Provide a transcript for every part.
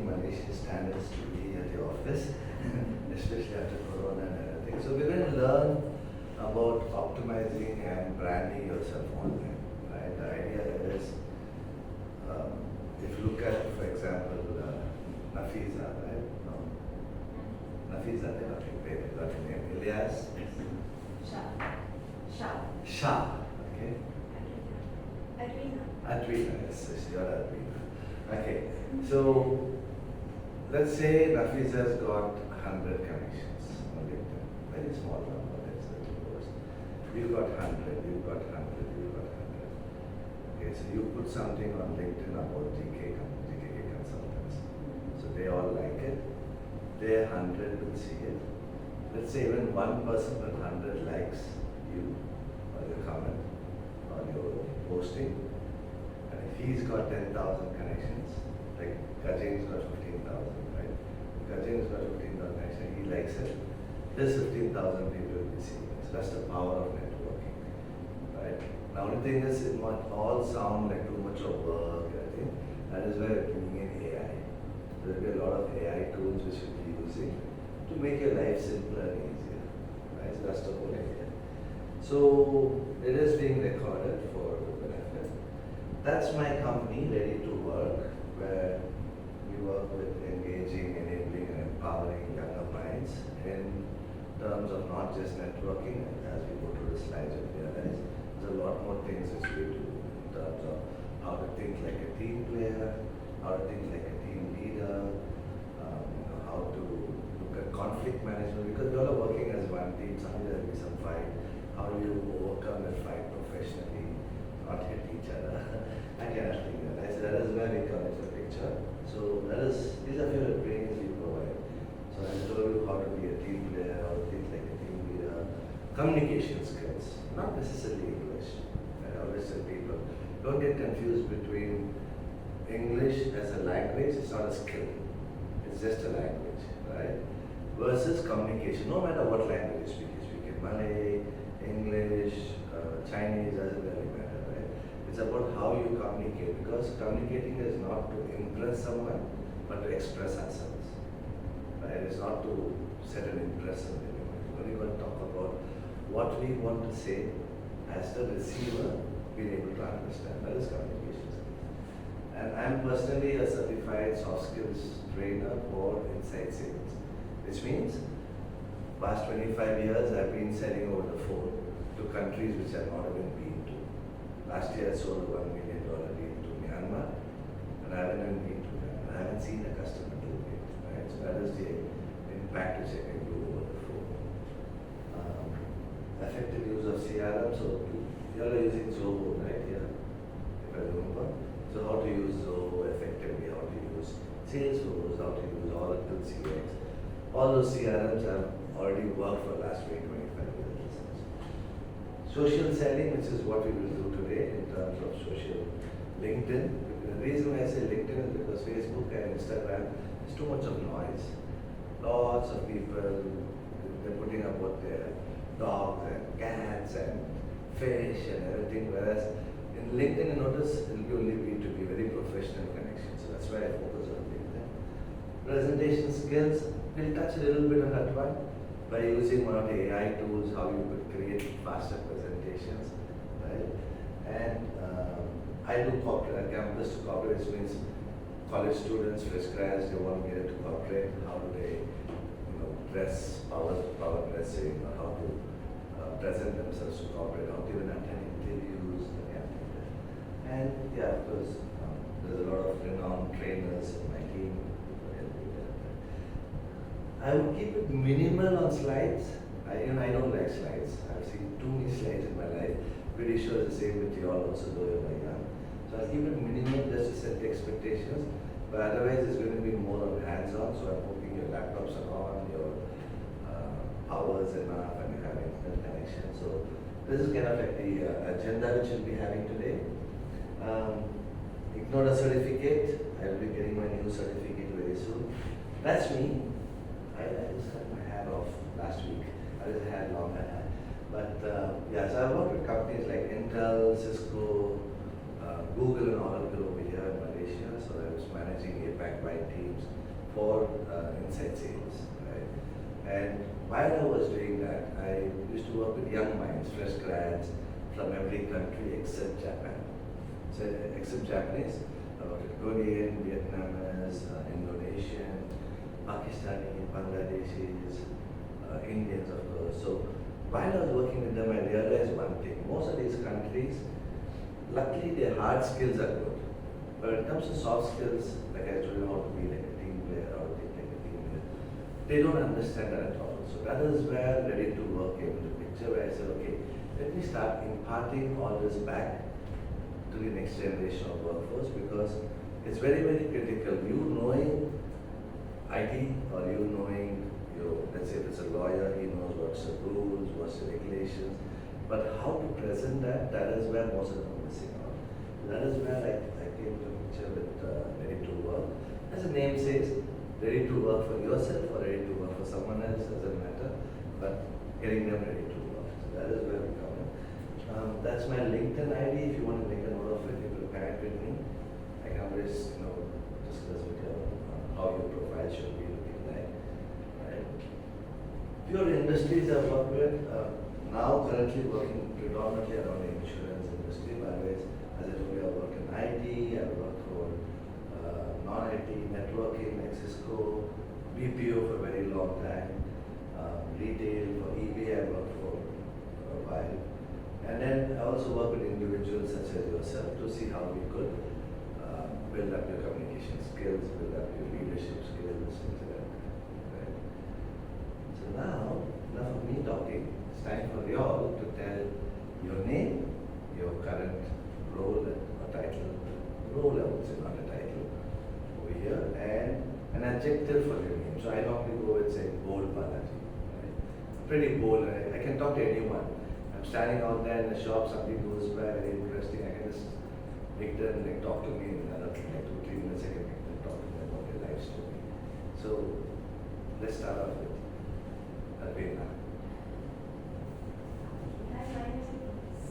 Malaysian standards to be at the office, especially after Corona and everything. So we're going to learn about optimizing and branding yourself online. Right? The idea is, if you look at, for example, Nafiza, right? No. Nafiza, they got a name. Ilyas? Shah. Okay. Adrina, yes, you're Adrina. Okay, so let's say Nafiza's got 100 connections on LinkedIn. Very small number, that's the worst. You've got 100, you've got 100, you've got 100. Okay, so you put something on LinkedIn about GKK consultants. So they all like it. Their 100 will see it. Let's say even one person per 100 likes you or your comment or your posting. And if he's got 10,000 connections, like Gajin's got 15,000, right? Gajin's got 15,000 connections, he likes it. This 15,000 people will be seeing it. So that's the power of networking, right? Now, the thing is, it might all sound like too much of work. I think that is why we're bringing in AI. There will be a lot of AI tools which we'll be using to make your life simpler and easier, right? So that's the whole idea. So it is being recorded for the benefit. That's my company, Ready to Work, where we work with engaging, enabling, and empowering younger minds in terms of not just networking. And as we go through the slides, you'll realize there's a lot more things which we do in terms of how to think like a team player, how to think like a team leader, how to look at conflict management, because we all are working as one team. Suddenly there will be some fight. How do you overcome that fight professionally, not hit each other? I cannot think that. I said that is where we come into the picture. So these are your trainings we provide. So I told you how to be a team player, how to think like a team leader, communication skills, not necessarily English. I always tell people, don't get confused between English as a language. It's not a skill. It's just a language, right? Versus communication. No matter what language you speak in Malay, English, Chinese, doesn't really matter, right? It's about how you communicate, because communicating is not to impress someone, but to express ourselves, right? It's not to set an impression in anyone. We're only going to talk about what we want to say as the receiver being able to understand. That is communication skills. And I'm personally a certified soft skills trainer for inside sales, which means past 25 years I've been selling over the phone to countries which I've not even been to. Last year I sold a $1 million deal to Myanmar, and I haven't even been to Myanmar. I haven't seen a customer do it, right? So that is the impact which I can do over the phone. Effective use of CRM. So you all are using Zoho, right? Here, if I remember. So how to use Zoho effectively, how to use Salesforce, how to use Oracle CX. All those CRMs have already worked for the last 20, 25 years. Social selling, which is what we will do today in terms of social LinkedIn. The reason why I say LinkedIn is because Facebook and Instagram is too much of noise. Lots of people, they're putting up what their dogs and cats and fish and everything, whereas in LinkedIn, you notice it will only be to be very professional connection. So that's why I focus on LinkedIn. Presentation skills, we'll touch a little bit on that one by using one of the AI tools, how you could create faster presentations, right? And I do corporate, campus to corporate, which means college students, fresh grads, they want to get into corporate. How do they, dress, power dressing, or how to present themselves to corporate, how to even attend interviews, that kind of thing. And yeah, of course, there's a lot of renowned trainers in my team who help me with that. I would keep it minimal on slides. I don't like slides. I've seen too many slides in my life. Pretty sure it's the same with you all also, though you're very young. So I'll keep it minimal just to set the expectations. But otherwise, it's going to be more of hands-on. So I'm hoping your laptops are on, your power's enough, and you have internet connection. So this is kind of like the agenda which we'll be having today. Ignore a certificate. I will be getting my new certificate very soon. That's me. I just cut my hair off last week. I just had longer hair. But yeah, so I work with companies like Intel, Cisco, Google and Oracle over here in Malaysia. So I was managing APAC wide teams for inside sales, right? And while I was doing that, I used to work with young minds, fresh grads from every country except Japan. So except Japanese, I worked with Korean, Vietnamese, Indonesian, Pakistani, Bangladeshis, Indians, of course. So while I was working with them, I realized one thing: most of these countries, luckily their hard skills are good, but when it comes to soft skills, like I told you, how to be like a team player, how to think like a team leader, they don't understand that at all. So that is where ready to work came into the picture, where I said, okay, let me start imparting all this back to the next generation of workforce, because it's very, very critical. You knowing IT, or you knowing, let's say if it's a lawyer, he knows what's the rules, what's the regulations, but how to present that, that is where most of them are missing out. That is where I came to the picture with ready to work. As the name says, ready to work for yourself or ready to work for someone else, doesn't matter, but getting them ready to work. So that is where we come in. That's my LinkedIn ID. If you want to make a note of it, you will connect with me. I can always, discuss with you how your profile should be looking like. Right? Few industries I've worked with. Now currently working predominantly around the insurance industry. Otherwise, as I told you, I work in IT. I work for non-IT networking like Cisco, BPO for a very long time. Retail for eBay I worked for a while. And then I also work with individuals such as yourself to see how we could build up your communication skills, build up your leadership skills, things like that. Right? So now, enough of me talking. It's time for you all to tell your name, your current role or title. Role, I would say, not a title, over here, and an adjective for your name. So I normally go with saying bold Balaji. Right? Pretty bold. I can talk to anyone. I'm standing out there in the shop, something goes by, very interesting. I can just make them talk to me in another 2-3 minutes. I can make them talk to me about their life story. So let's start off with Alvena. Hi, my name is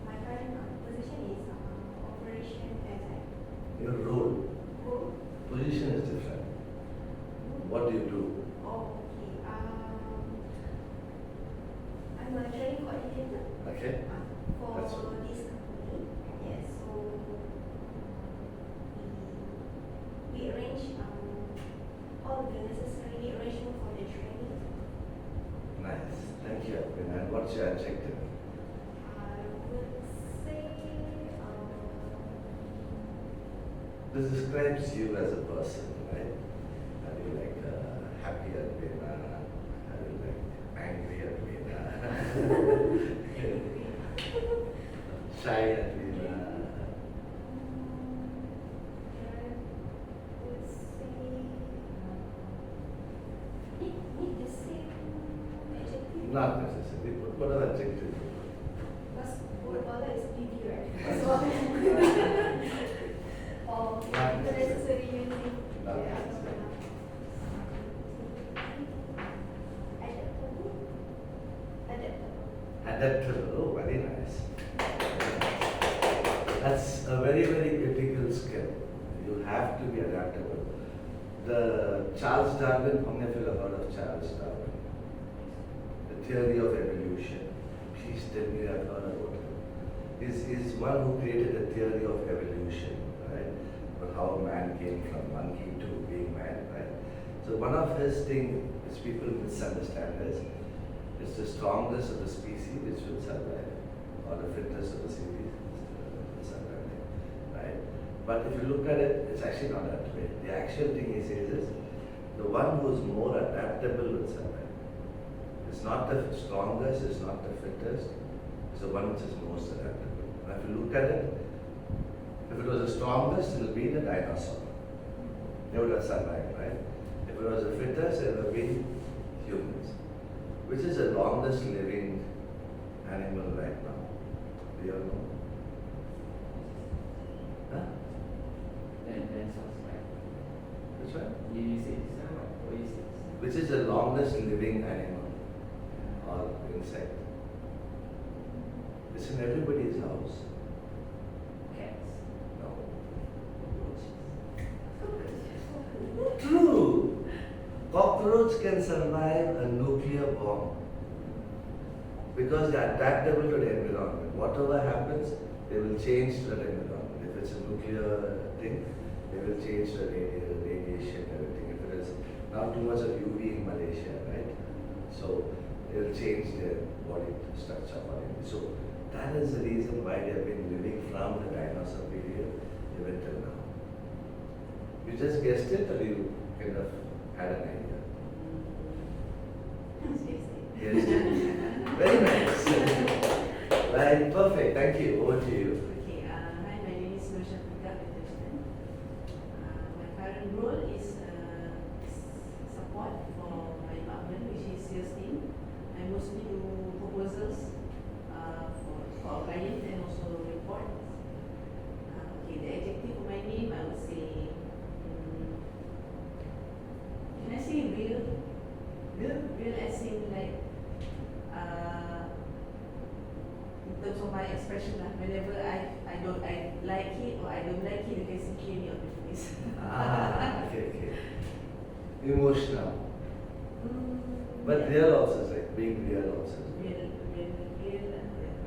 My current position is operation agent. Your role, position is different. What do you do? Oh, okay. I'm a training coordinator. Okay. For That's good. this company. Yes. So we arrange all the necessary arrangement for the training. Nice. Thank you, Alvena. And what's your adjective? I would say This describes you as a person, right? Are you like happy Alvena? Are you like angry Alvena? Shy Alvena? need the same adjective. Not necessarily, but what are adjectives? Because Bola is beauty, right? So, or Not the necessary using. Not Yeah. necessary. Adaptable, oh, very nice. That's a very, very critical skill. You have to be adaptable. The Charles Darwin, how many of you have heard of Charles Darwin? The theory of evolution. Please tell me you have heard about him. He's one who created the theory of evolution, right? But how man came from monkey to being man, right? So one of his things which people misunderstand is it's the strongest of the species which will survive, or the fittest of the species will survive, right? But if you look at it, it's actually not that way. The actual thing he says is the one who is more adaptable will survive. It's not the strongest, it's not the fittest, it's the one which is most adaptable. And if you look at it, if it was the strongest, it will be the dinosaur. They would have survived, right? If it was the fittest, it would have been humans. Which is the longest living animal right now? Do you all know? Huh? That's right. Which one? You say this now, what you say? Which is the longest living animal or insect? It's in everybody's house. Cats. No. cockroach can survive a nuclear bomb because they are adaptable to the environment. Whatever happens, they will change to that environment. If it's a nuclear thing, they will change the radiation, everything. If it is not too much of UV in Malaysia, right? So they will change their body structure accordingly. So that is the reason why they have been living from the dinosaur period even till now. You just guessed it, or you kind of had an idea? Yes. Very nice. Right, perfect. Thank you. Over to you. Okay, hi, my name is Nusha Pika Peterson. My current role is support for my department, which is sales team. I mostly do proposals for our clients and also reports. Okay, the adjective for my name, I would say, can I say real? Real as in like, in terms of my expression lah, whenever I like it or I don't like it, you can see clearly on my face. Okay. Emotional. But real also is like being real also. Real.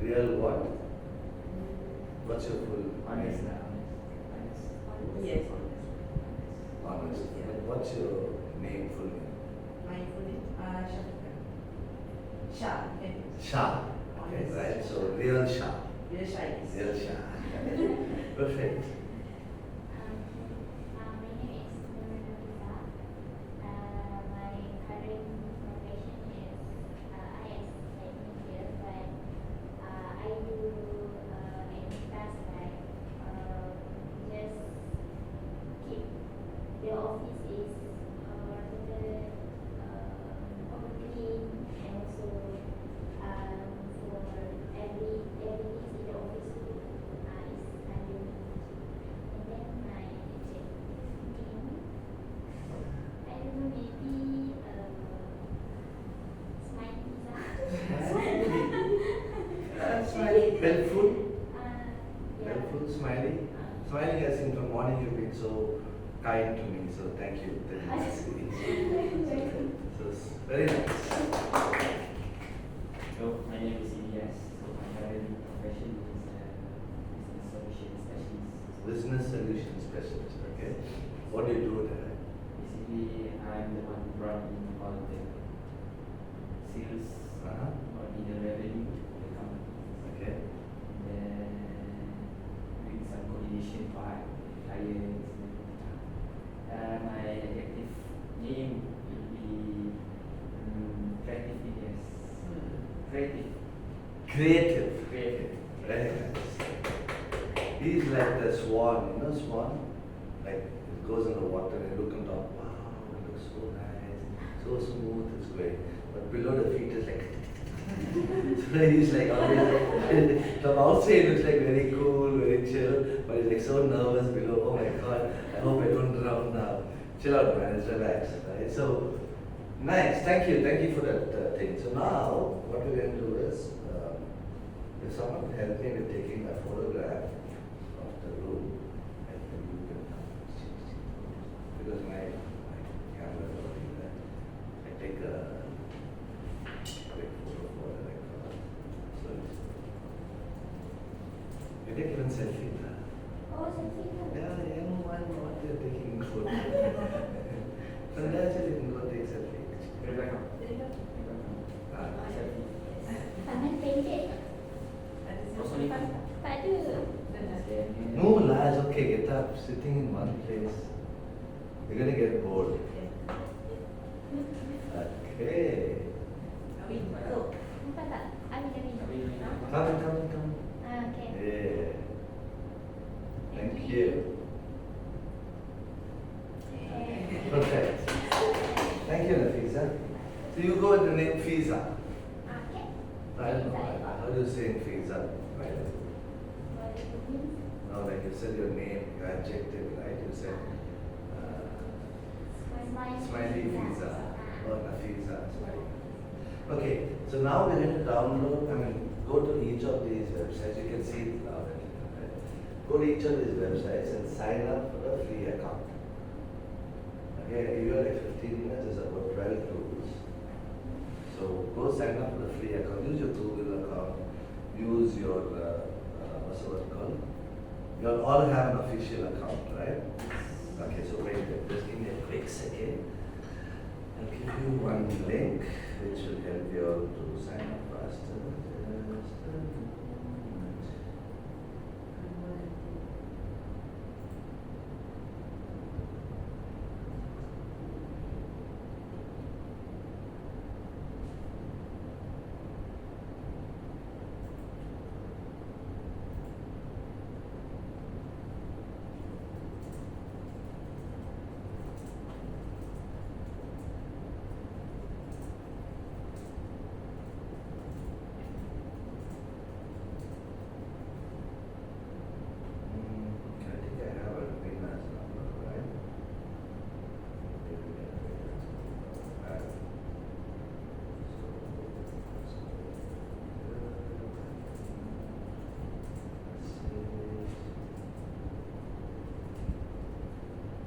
Real what? What's your full Honest name? lah, honest. Yes. Honest. Yeah. But what's your name, full name? My full name, Shafika. Shah. Okay. Shah. Okay, right. So real Shah. Real Shah, yes. Real Shah. Perfect. My name is Nurulisa. My current profession is I am here, but I do any task like just keep the office is all clean, and also for everything in the office is under me. And then my name, I don't know, maybe smiley. Helpful. Yeah. Helpful, smiley. Smiling as in from morning you've been so kind to me, so thank you. So it's very nice. So my name is Ilyas. So my current profession is business solution specialist. Business solution specialist, okay. What do you do there? Basically, I'm the one who brought in all the sales or the revenue for the company. Okay. Then doing some coordination part with clients. My adjective name will be creative. Yes. Creative. Creative. Very nice. He's like the swan, you know swan? Like it goes in the water and you look on top, wow, it looks so nice, so smooth, it's great. But below the feet is like so he's like always from outside it looks like very cool, very chill, but he's like so nervous below, oh my god, I hope I don't drown now. Chill out man, it's relaxed, right? So nice, thank you for that thing. So now what we're going to do is if someone can help me with taking a photograph of the room, I think you can because my camera is already there. I take a quick photo for the record. So you take even selfie. Oh, something Yeah, young one, what they're taking photo. Sometimes you can go take selfie. Ah, Tangan pendek. Tak ada. no, lads, okay, get up, sitting in one place. You're gonna get bored. Okay. Nampak tak? Amin. Come. Okay. Yeah. Thank you. Perfect. Thank you, Nafisa. So you go with the name Fiza. Okay. I don't know. How do you say Fiza? Right? What does it mean? No, like you said your name, your adjective, right? You said Smiley Fiza. Or Nafisa, Smiley. Okay, so now we're going to download, go to each of these websites. You can see it now. Right? Go to each of these websites and sign up for a free account. Yeah, you are like 15 minutes is about 12 tools. So go sign up for the free account. Use your Google account. Use your what's the word called? You all have an official account, right? Okay, so wait, just give me a quick second. I'll give you one link which will help you all to sign up faster. Just a moment. I think I have a Venus number, right?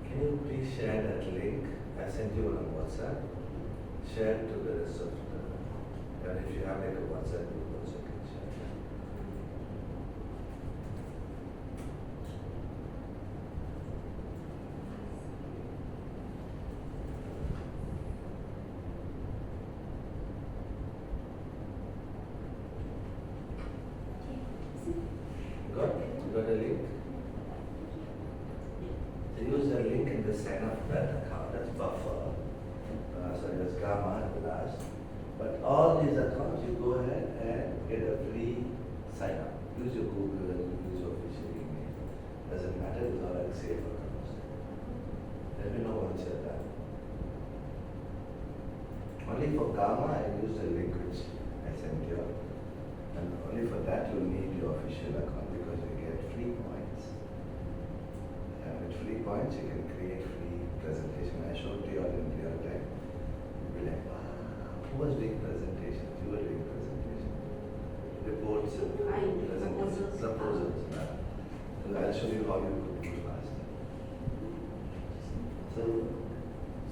Can you please share that link? I sent you on WhatsApp. Share to the rest of the, and if you have like a WhatsApp group also you can share that. Got? You got a link? So use the link and just sign up for that account. That's buffer. Sorry, that's gamma at the last. But all these accounts, you go ahead and get a free sign up. Use your Google, use your official email. Doesn't matter, it's all like safe accounts. Let me know once you're done. Only for gamma, I use the link which I sent you. And only for that, you'll need your official account because you get free points. And with free points, you can create free presentation. I showed you all in real time. You'll be like, wow, who was doing presentations? You were doing presentations. Reports, presentations, proposals. So I'll show you how you could do fast. So,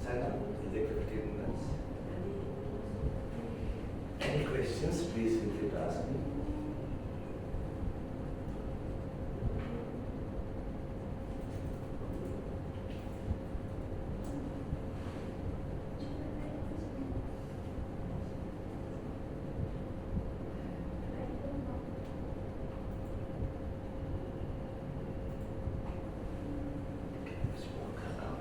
sign up, it'll take 15 minutes. Any questions, please feel free to ask me. Just walk around.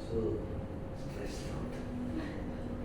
So stressed out.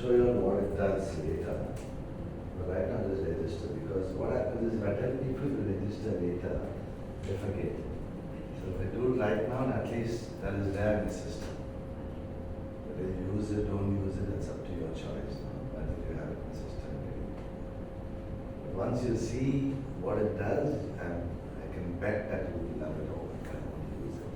show you what it does later. But right now just register, because what happens is if I tell people to register later, they forget. So if I do it right now, at least that is there in the system. Whether you use it, don't use it, it's up to your choice. But if you have it in the system, but once you see what it does, I can bet that you will love it all the time when you use it.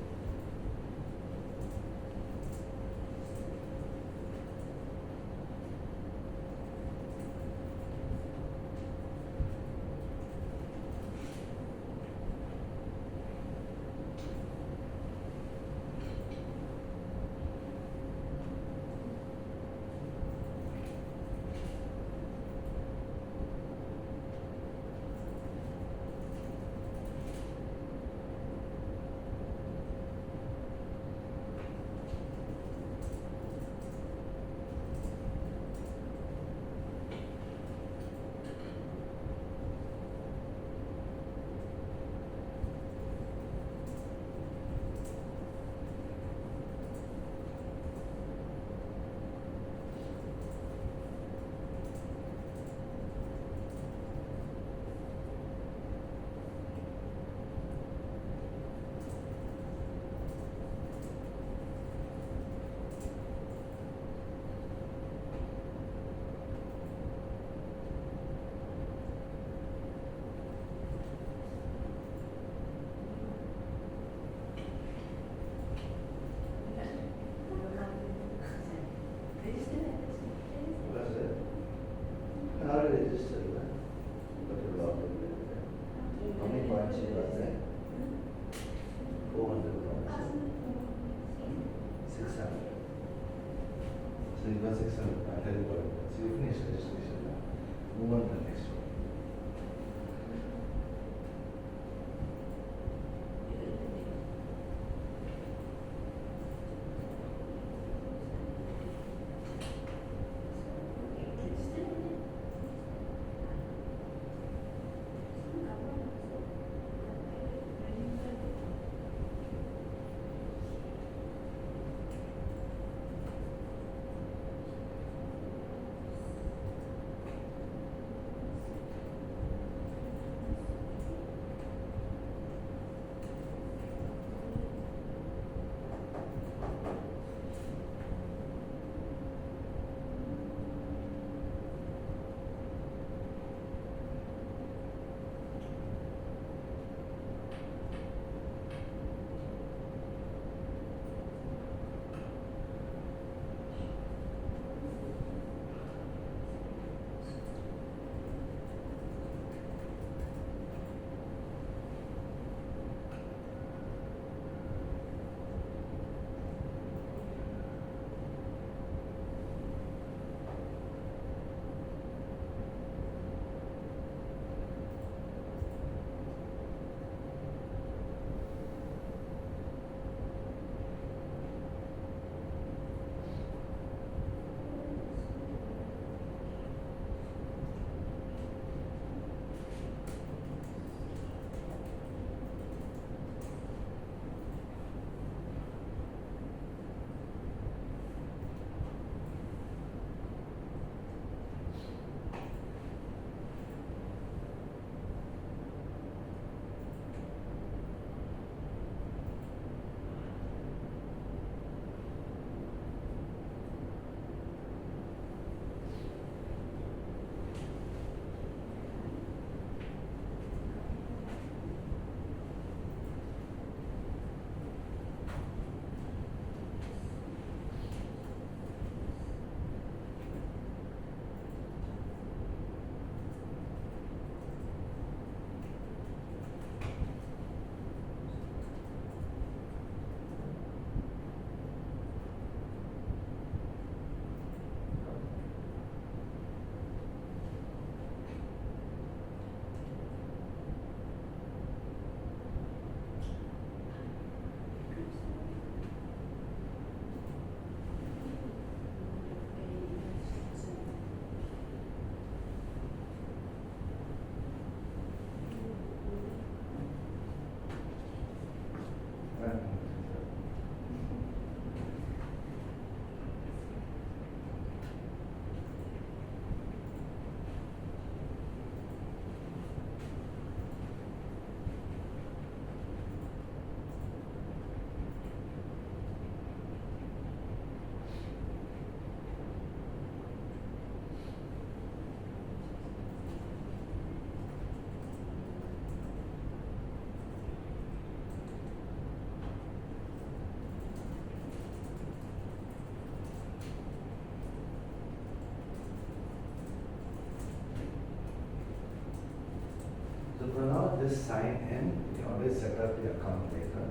always sign in, you always set up the account later.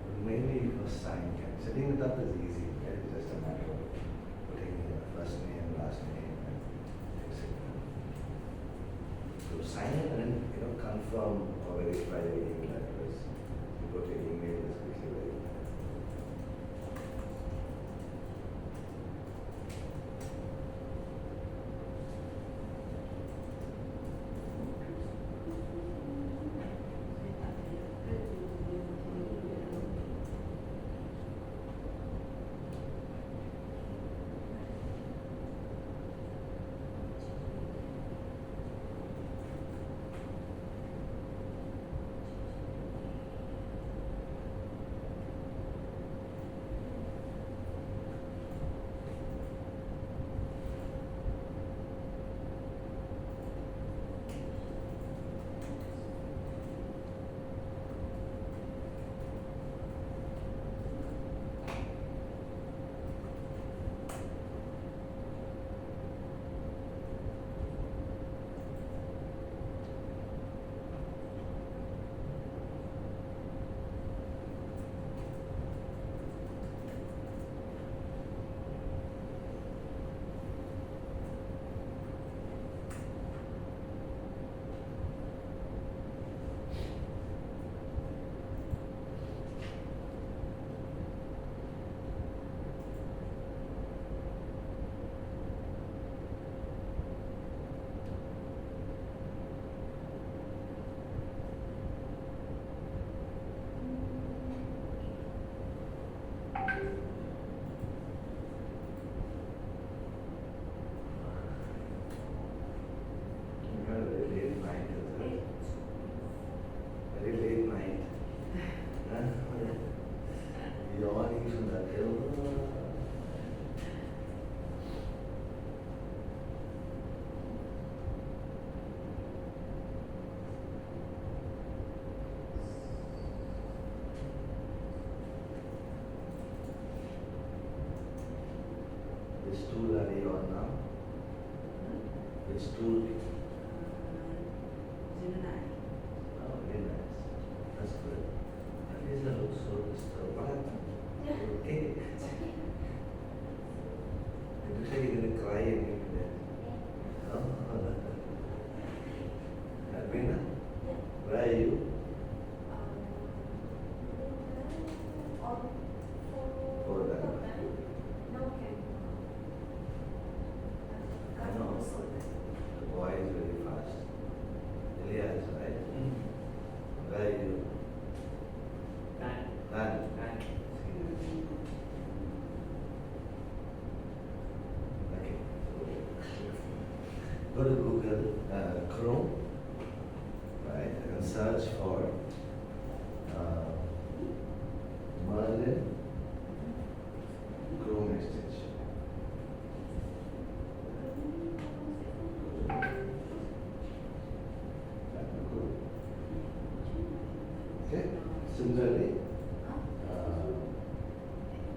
But mainly you first sign in. Setting it up is easy, right? It's just a matter of putting your first name, last name, and etc. So sign in and confirm or verify your email address. You go to your email, just quickly verify. Saya tak ada kerja. You had a very late night, isn't it? Very late night. Huh? Yawning from that hill. Which stool are you on now? Which stool? Gemini. Oh, very nice. That's good. That is a look so disturbed. What happened? Okay. It looks like you're going to cry in a minute. Oh, Albina, where are you? For that. I know. The boy is very fast. Elias, right? Where are you? None. Okay. Go to Google, Chrome, right, and search for Merlin Chrome extension. Okay. Similarly,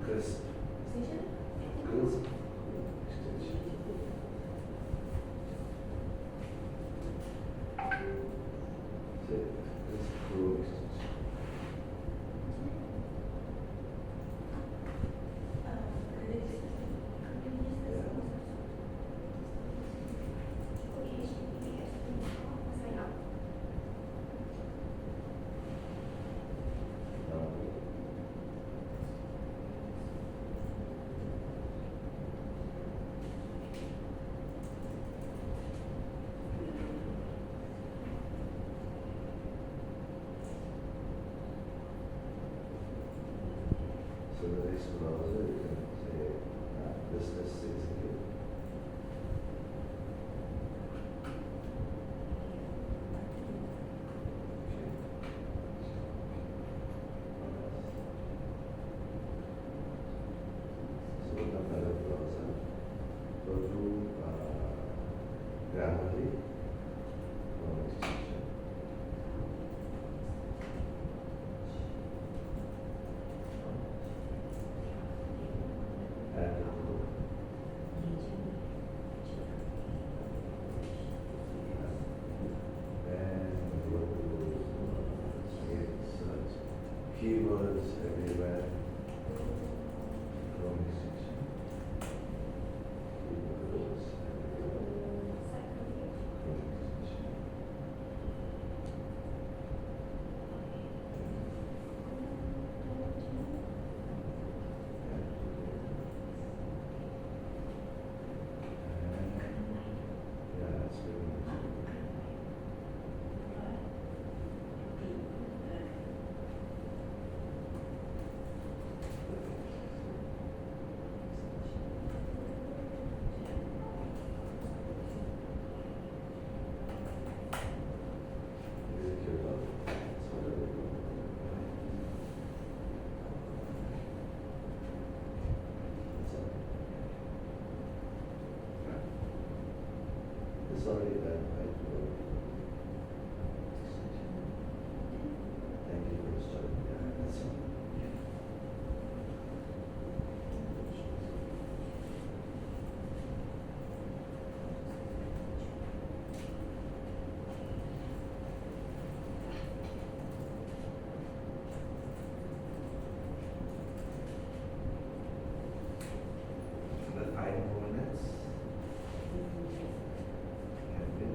crisp extension. So, crisp Chrome extension. So the next browser, you can say business 60. So another browser, go to Grammarly, Chrome extension. And keywords everywhere. Chrome extension. Keywords everywhere. Second page. Chrome extension. Yeah, that's very much. Execute all. That's what I do. That's all. Yeah. It's already done, right? Thank you for starting. Yeah, that's all. The 5 more minutes. And then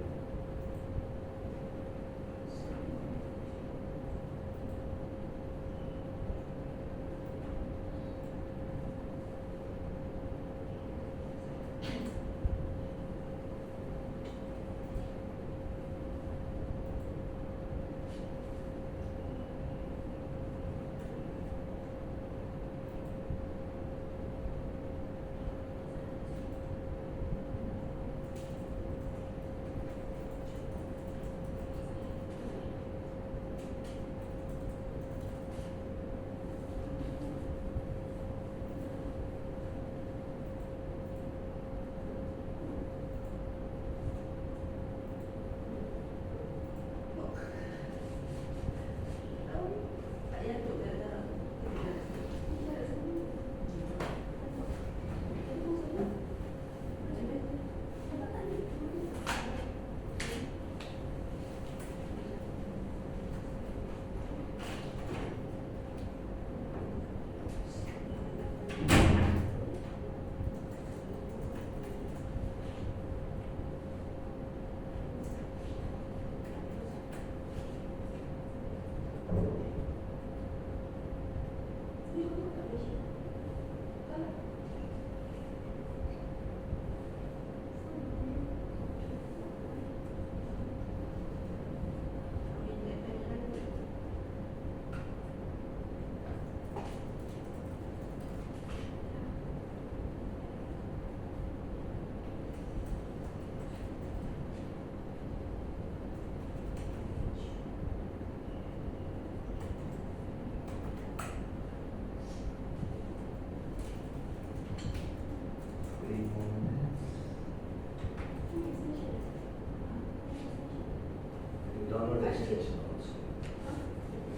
download extension also.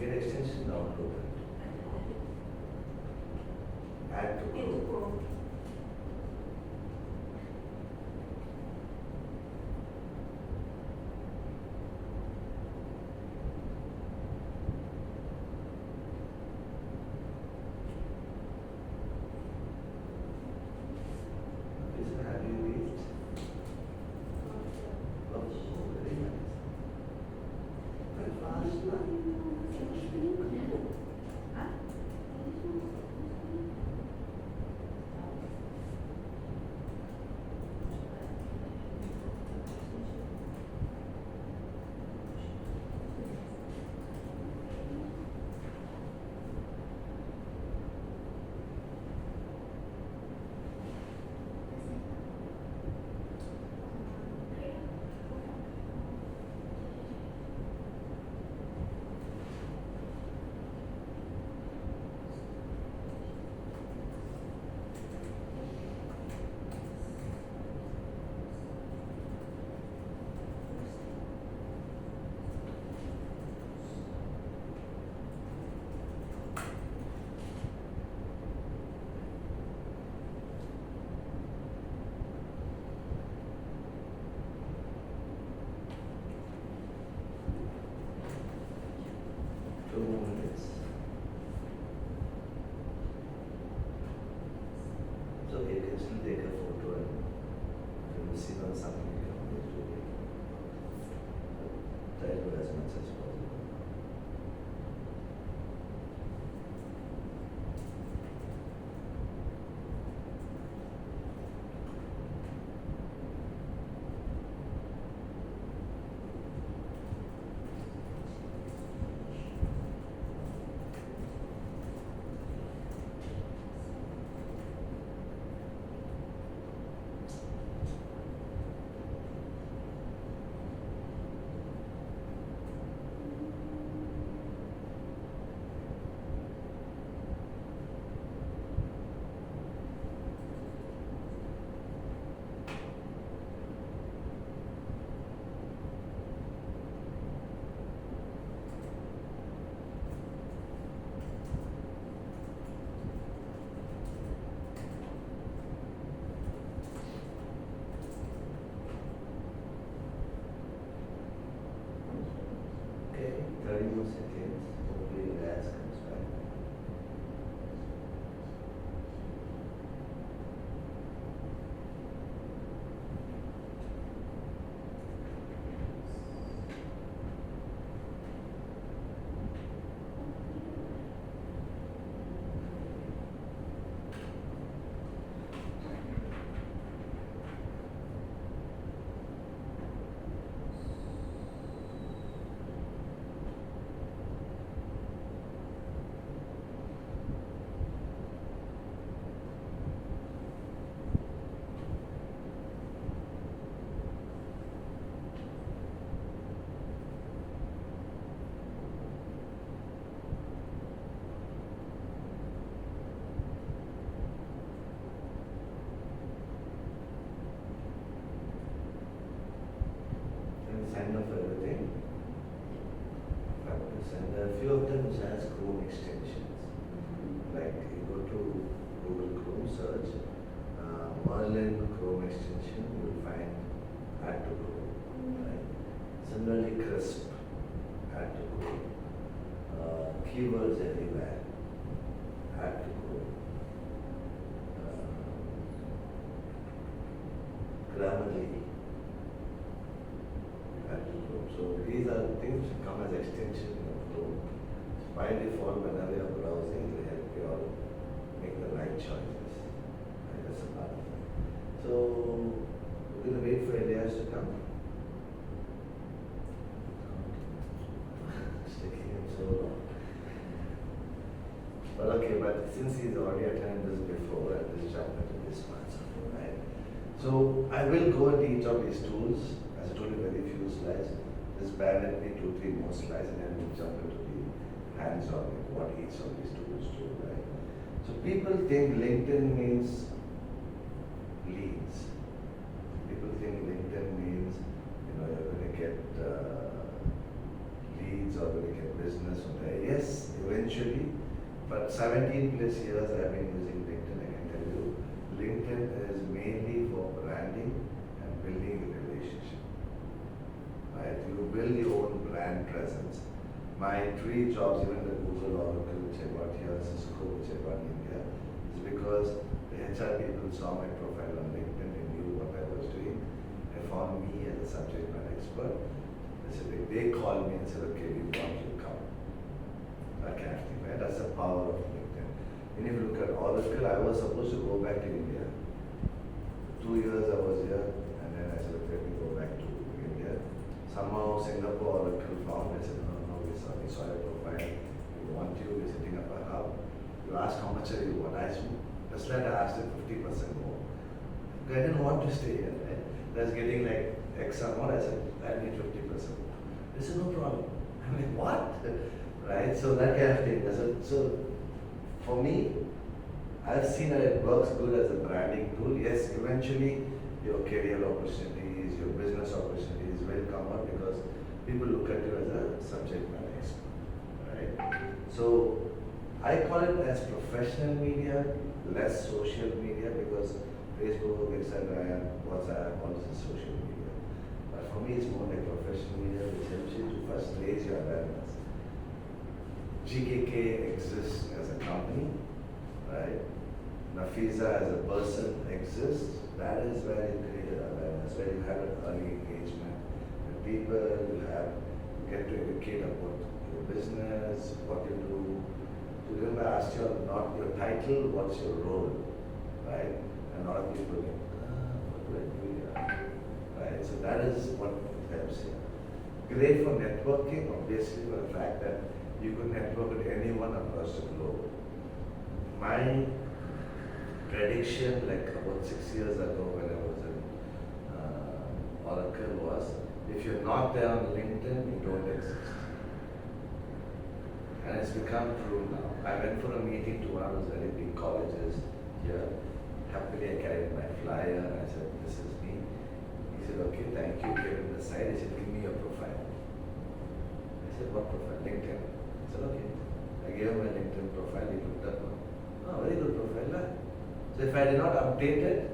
Get extension download. Add to Into Chrome. Chrome. Listen, have you reached? Oh, very nice. Very fast, huh? Chrome extension, you will find add to Chrome. Right? Similarly, crisp, add to Chrome. Keywords everywhere, add to Chrome. Grammarly, add to Chrome. So these are things which come as extension of Chrome. By default, whenever you're browsing, they help you all make the right choices. And that's a part of it. So we're going to wait for Elias to come. It's taking him so long. But okay, but since he's already attended this before, I'll just jump into this one. Right? So I will go into each of these tools. As I told you, very few slides. Just bear with me 2-3 more slides and then we'll jump into the hands-on with what each of these tools do, right? So people think LinkedIn means leads. People think LinkedIn means, you're going to get leads or going to get business from there. Yes, eventually, but 17 plus years I've been using LinkedIn. I can tell you, LinkedIn is mainly for branding and building a relationship. Right? You build your own brand presence. My 3 jobs, even the Google, Oracle, which I got here, Cisco, which I got in India, is because the HR people saw my profile on LinkedIn, they knew what I was doing. They found me as a subject matter expert. They called me and said, okay, we want you to come. That kind of thing, right? That's the power of LinkedIn. And if you look at Oracle, I was supposed to go back to India. 2 years I was here, and then I said, okay, let me go back to India. Somehow Singapore Oracle found, I said, no, we saw your profile, we want you, we're setting up a hub. You asked how much are you want? I said, just like I asked him 50% more. I didn't want to stay here, right? That's getting like X amount. I said, I need 50% more. They said, no problem. I'm like, what? Right? So that kind of thing. So for me, I've seen that it works good as a branding tool. Yes, eventually your career opportunities, your business opportunities will come up because people look at you as a subject matter expert. Right? So I call it as professional media, less social media, because Facebook, Instagram, WhatsApp, all this is social media. But for me, it's more like professional media, which helps you to first raise your awareness. GKK exists as a company, right? Nafisa as a person exists. That is where you create awareness, where you have an early engagement. And people get to educate about your business, what you do. So remember, I asked you not your title, what's your role, right? And a lot of people think, what do I do here? Right? So that is what helps here. Great for networking, obviously, for the fact that you could network with anyone across the globe. My prediction, like about 6 years ago when I was in Oracle, was if you're not there on LinkedIn, you don't exist. And it's become true now. I went for a meeting to one of those very big colleges here. Happily, I carried my flyer and I said, this is me. He said, okay, thank you. Gave him the side. He said, give me your profile. I said, what profile? LinkedIn. I said, okay. I gave him my LinkedIn profile. He looked up. Oh, very good profile. Huh? So if I did not update it,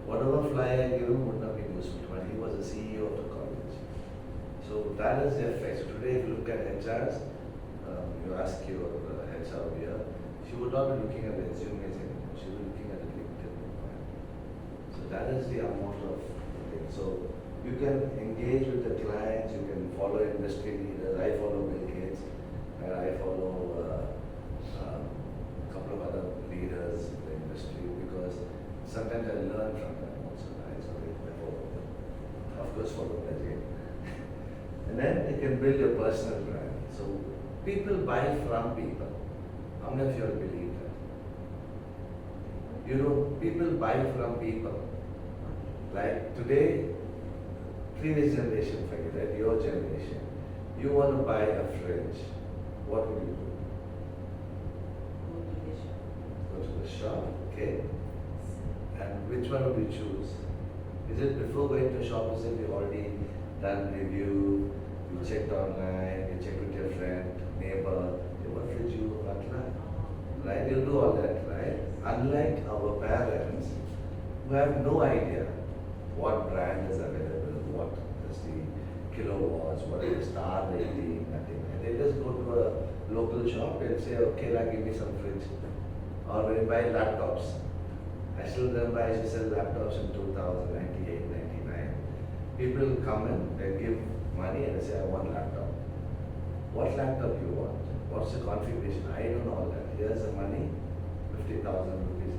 whatever flyer I gave him would not be useful. But he was the CEO of the college. So that is the effect. So today, if you look at HRs, you ask your HR here, she would not be looking at the resumes anymore. She will be looking at the LinkedIn profile. So that is the amount of thing. So you can engage with the clients, you can follow industry leaders. I follow Bill Gates, and I follow a couple of other leaders in the industry because sometimes I learn from them also. Right? So I follow them. Of course, follow Ajay. And then you can build your personal brand. So people buy from people. How many of you all believe that? You know, people buy from people. Like today, previous generation, forget that, your generation, you want to buy a fridge. What would you do? Go to the shop, okay? And which one would you choose? Is it before going to the shop, is it you already done review, you checked online, you checked with your friend, neighbor, what fridge you want, right? You do all that, right? Unlike our parents, who have no idea what brand is available, what is the kilowatts, what is the star rating, nothing. And they just go to a local shop and say, okay, like, give me some fridge. Or when you buy laptops. I still remember I used to sell laptops in 2098, 99. People come in, they give money and they say, I want laptop. What laptop you want? What's the configuration? I don't know all that. Here's the money, 50,000 rupees.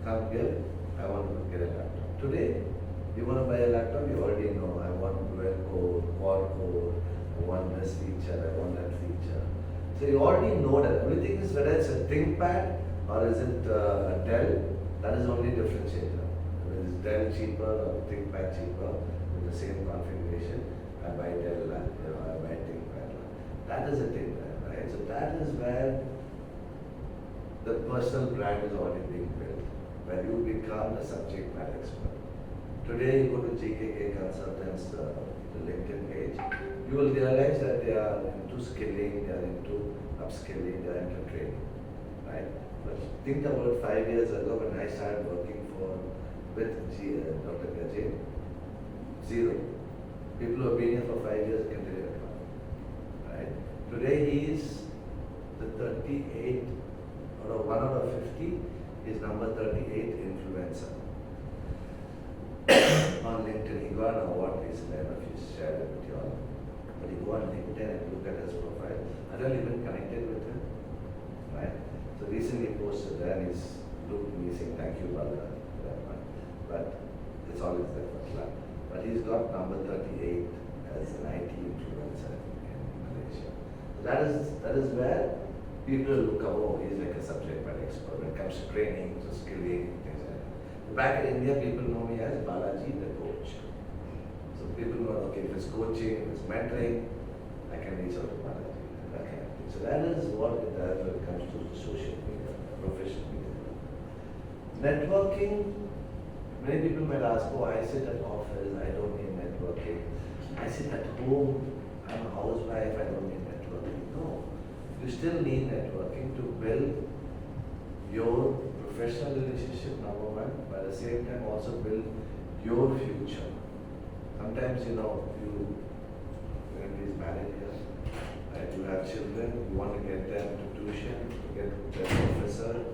Come here, I want to get a laptop. Today, you want to buy a laptop, you already know, I want dual core, quad core, I want this feature, I want that feature. So you already know that. Everything is whether it's a ThinkPad or is it a Dell, that is only differentiator. Whether it's Dell cheaper or ThinkPad cheaper with the same configuration, I buy Dell, I buy ThinkPad. That is a ThinkPad, right? So that is where the personal brand is already being built, where you become a subject matter expert. Today you go to GKK consultants, the LinkedIn page, you will realize that they are into skilling, they are into upskilling, they are into training, right? But think about 5 years ago when I started working with Dr. Gajay, zero. People who have been here for 5 years can tell you that, right? Today he is the 38, or 1 out of 50, is number 38 influencer. On LinkedIn, he got an award recently, I don't know if you shared it with you all. But you go on LinkedIn and look at his profile. I don't even connected with him, right? So recently he posted there and he's looked at me saying, thank you, brother, for that one. But it's always there for club. But he's got number 38 as an IT influencer in Malaysia. So that is where people look up, oh, he's like a subject matter expert when it comes to training, to skilling, things like that. Back in India, people know me as Balaji, the coach. So people know, okay, if it's coaching, if it's mentoring, I can reach out to Balaji, that kind of thing. So that is what it does when it comes to social media, professional media. Networking, many people might ask, oh, I sit at office, I don't need networking. I sit at home, I'm a housewife, I don't need networking. No, you still need networking to build your professional relationship, number one, but at the same time also build your future. Sometimes, you when he's married here, right, you have children, you want to get them to tuition, to get their professor,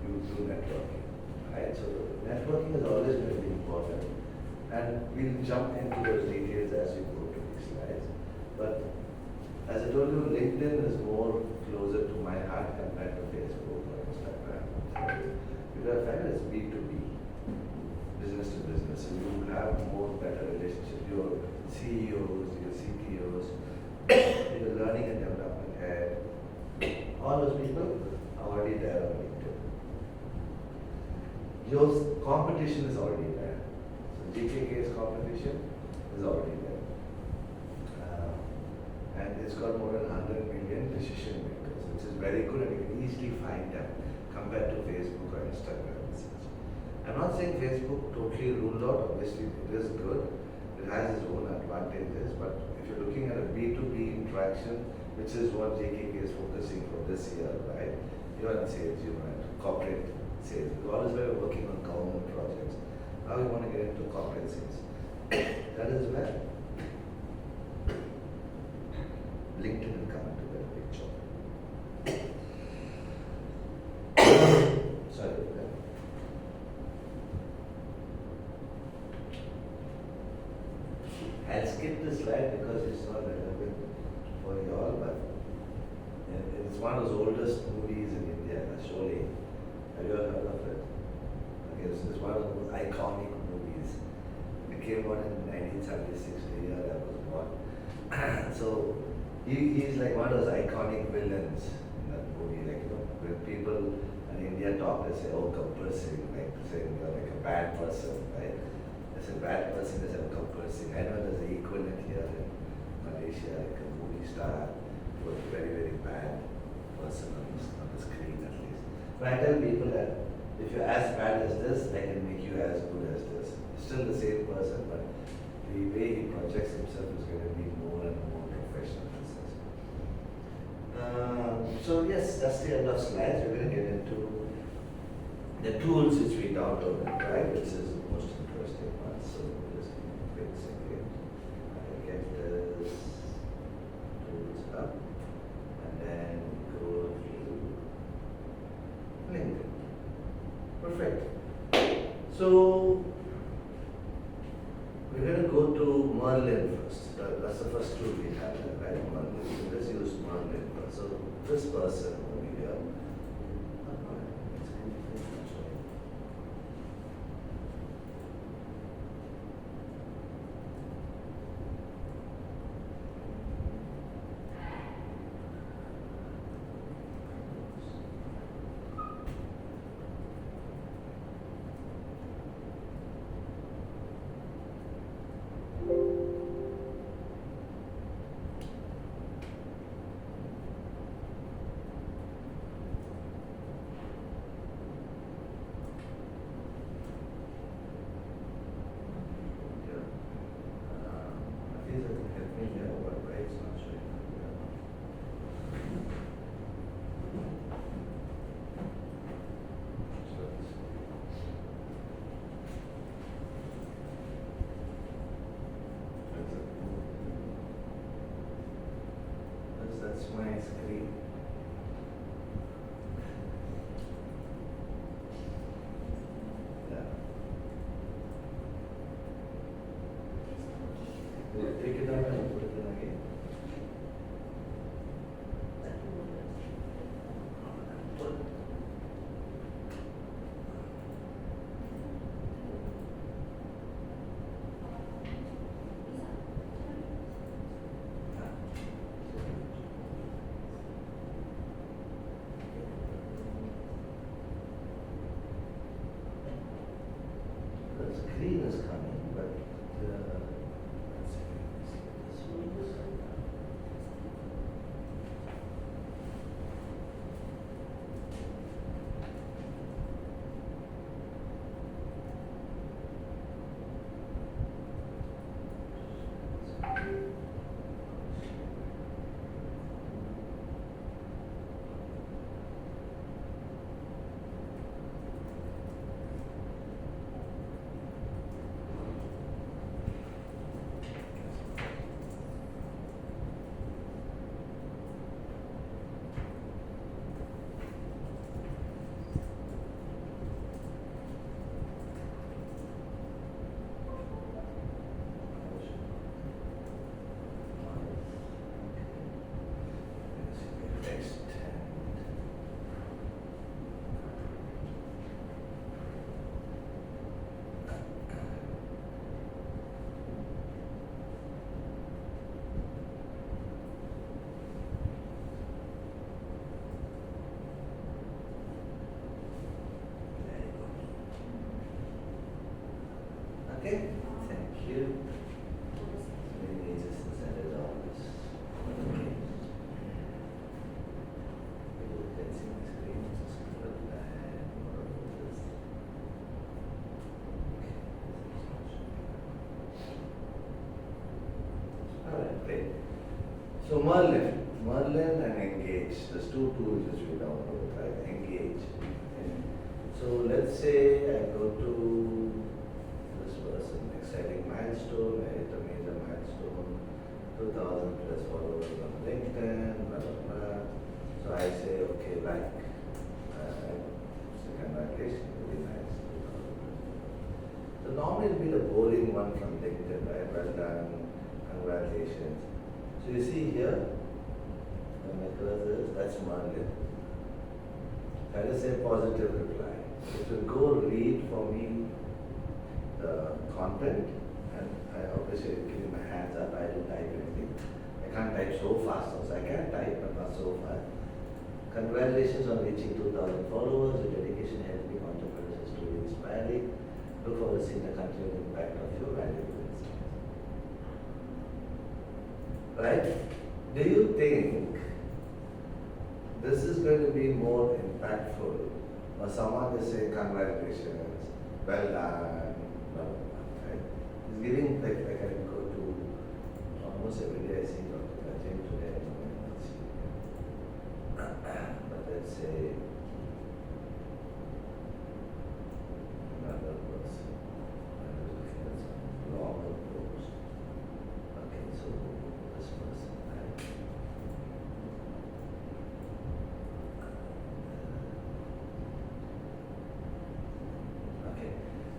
you do networking, right? So networking is always going to be important, and we'll jump into those details as we go to these slides. But as I told you, LinkedIn is more closer to my heart compared to Facebook or Instagram. Because I find it's B2B, business to business. So you have more better relationship. Your CEOs, your CTOs, your learning and development head, all those people are already there on LinkedIn. Your competition is already there. So GKK's competition is already there. And it's got more than 100 million decision makers, which is very good, and you can easily find them compared to Facebook or Instagram. I'm not saying Facebook totally ruled out, obviously it is good, it has its own advantages, but if you're looking at a B2B interaction, which is what GKK is focusing for this year, right? You're in sales, you're in corporate sales. We always were working on government projects. Now we want to get into corporate sales. That is where LinkedIn will come into the picture. Sorry. I'll skip this slide because it's not relevant for you all, but it's one of those oldest movies in India, Sholay. Have you ever heard of it? Okay, so it's one of those iconic movies. It came out in 1976, the year I was born. So he's like one of those iconic villains in that movie. Like, when people in India talk, they say, oh, Gabbar Singh, like saying you're like a bad person, right? They say bad person, they say Gabbar Singh. I know there's an equivalent here in Malaysia, like a movie star who was a very, very bad person on the screen at least. But I tell people that if you're as bad as this, I can make you as good as this. Still the same person, but the way he projects himself is going to be more and more professional. So yes, that's the end of slides. We're going to get into the tools which we downloaded, right? This is the most interesting one. So just give me a quick second. I'll get this tools up and then go to LinkedIn. Perfect. So we're going to go to Merlin first. That's the first tool we have, right? Merlin. So let's use Merlin first. So this person over here. That's my screen. Yeah. Take it out and put it in again. The screen is coming, but let's see. This one is okay, thank you. Maybe just send it on this. Okay. You can see my screen, just put that and more of this. Alright, great. So Merlin and Engage, there's two tools which we download, right? Engage. Okay. So let's say I go to this person, exciting milestone, right? A major milestone, 2,000 plus followers on LinkedIn, blah blah blah. So I say, okay, like, congratulations, really nice. 2,000 plus. So normally it'll be the boring one from LinkedIn, right? Well done, congratulations. So you see here, when my cursor is, that's Merlin. That is a positive reply. It will go read for me the content, and I obviously keep my hands up, I don't type anything. I can't type so fast, also. I can type, but not so fast. Congratulations on reaching 2,000 followers. Your dedication helped me entrepreneurs is truly inspiring. Look forward to seeing the continued impact of your valuable insights. Right? Do you think this is going to be more impactful, or someone is saying congratulations, well done, blah, blah, blah, right? It's giving, like I can go to almost every day I see Dr. Kajin today, I might not see him. But let's say,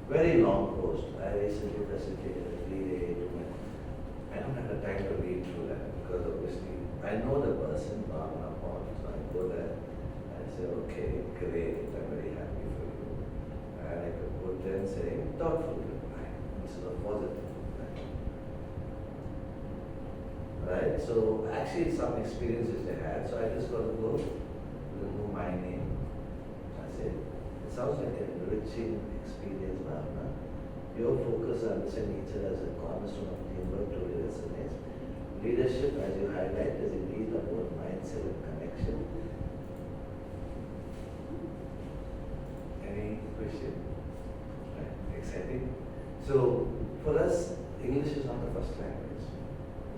Very long post. I recently facilitated a 3-day document. I don't have the time to read through that because obviously I know the person, Bhavana Paul, so I go there and say, okay, great, I'm very happy for you. And I could put there and say, thoughtful reply instead of positive reply. Right? So actually some experiences they had, so I just got to go remove my name. I said, it sounds like an enriching experience, Bhavana. Your focus on understanding each other as a cornerstone of teamwork truly resonates. Leadership, as you highlight, is indeed about mindset and connection. Any question? Right. Exciting. So, for us, English is not the first language.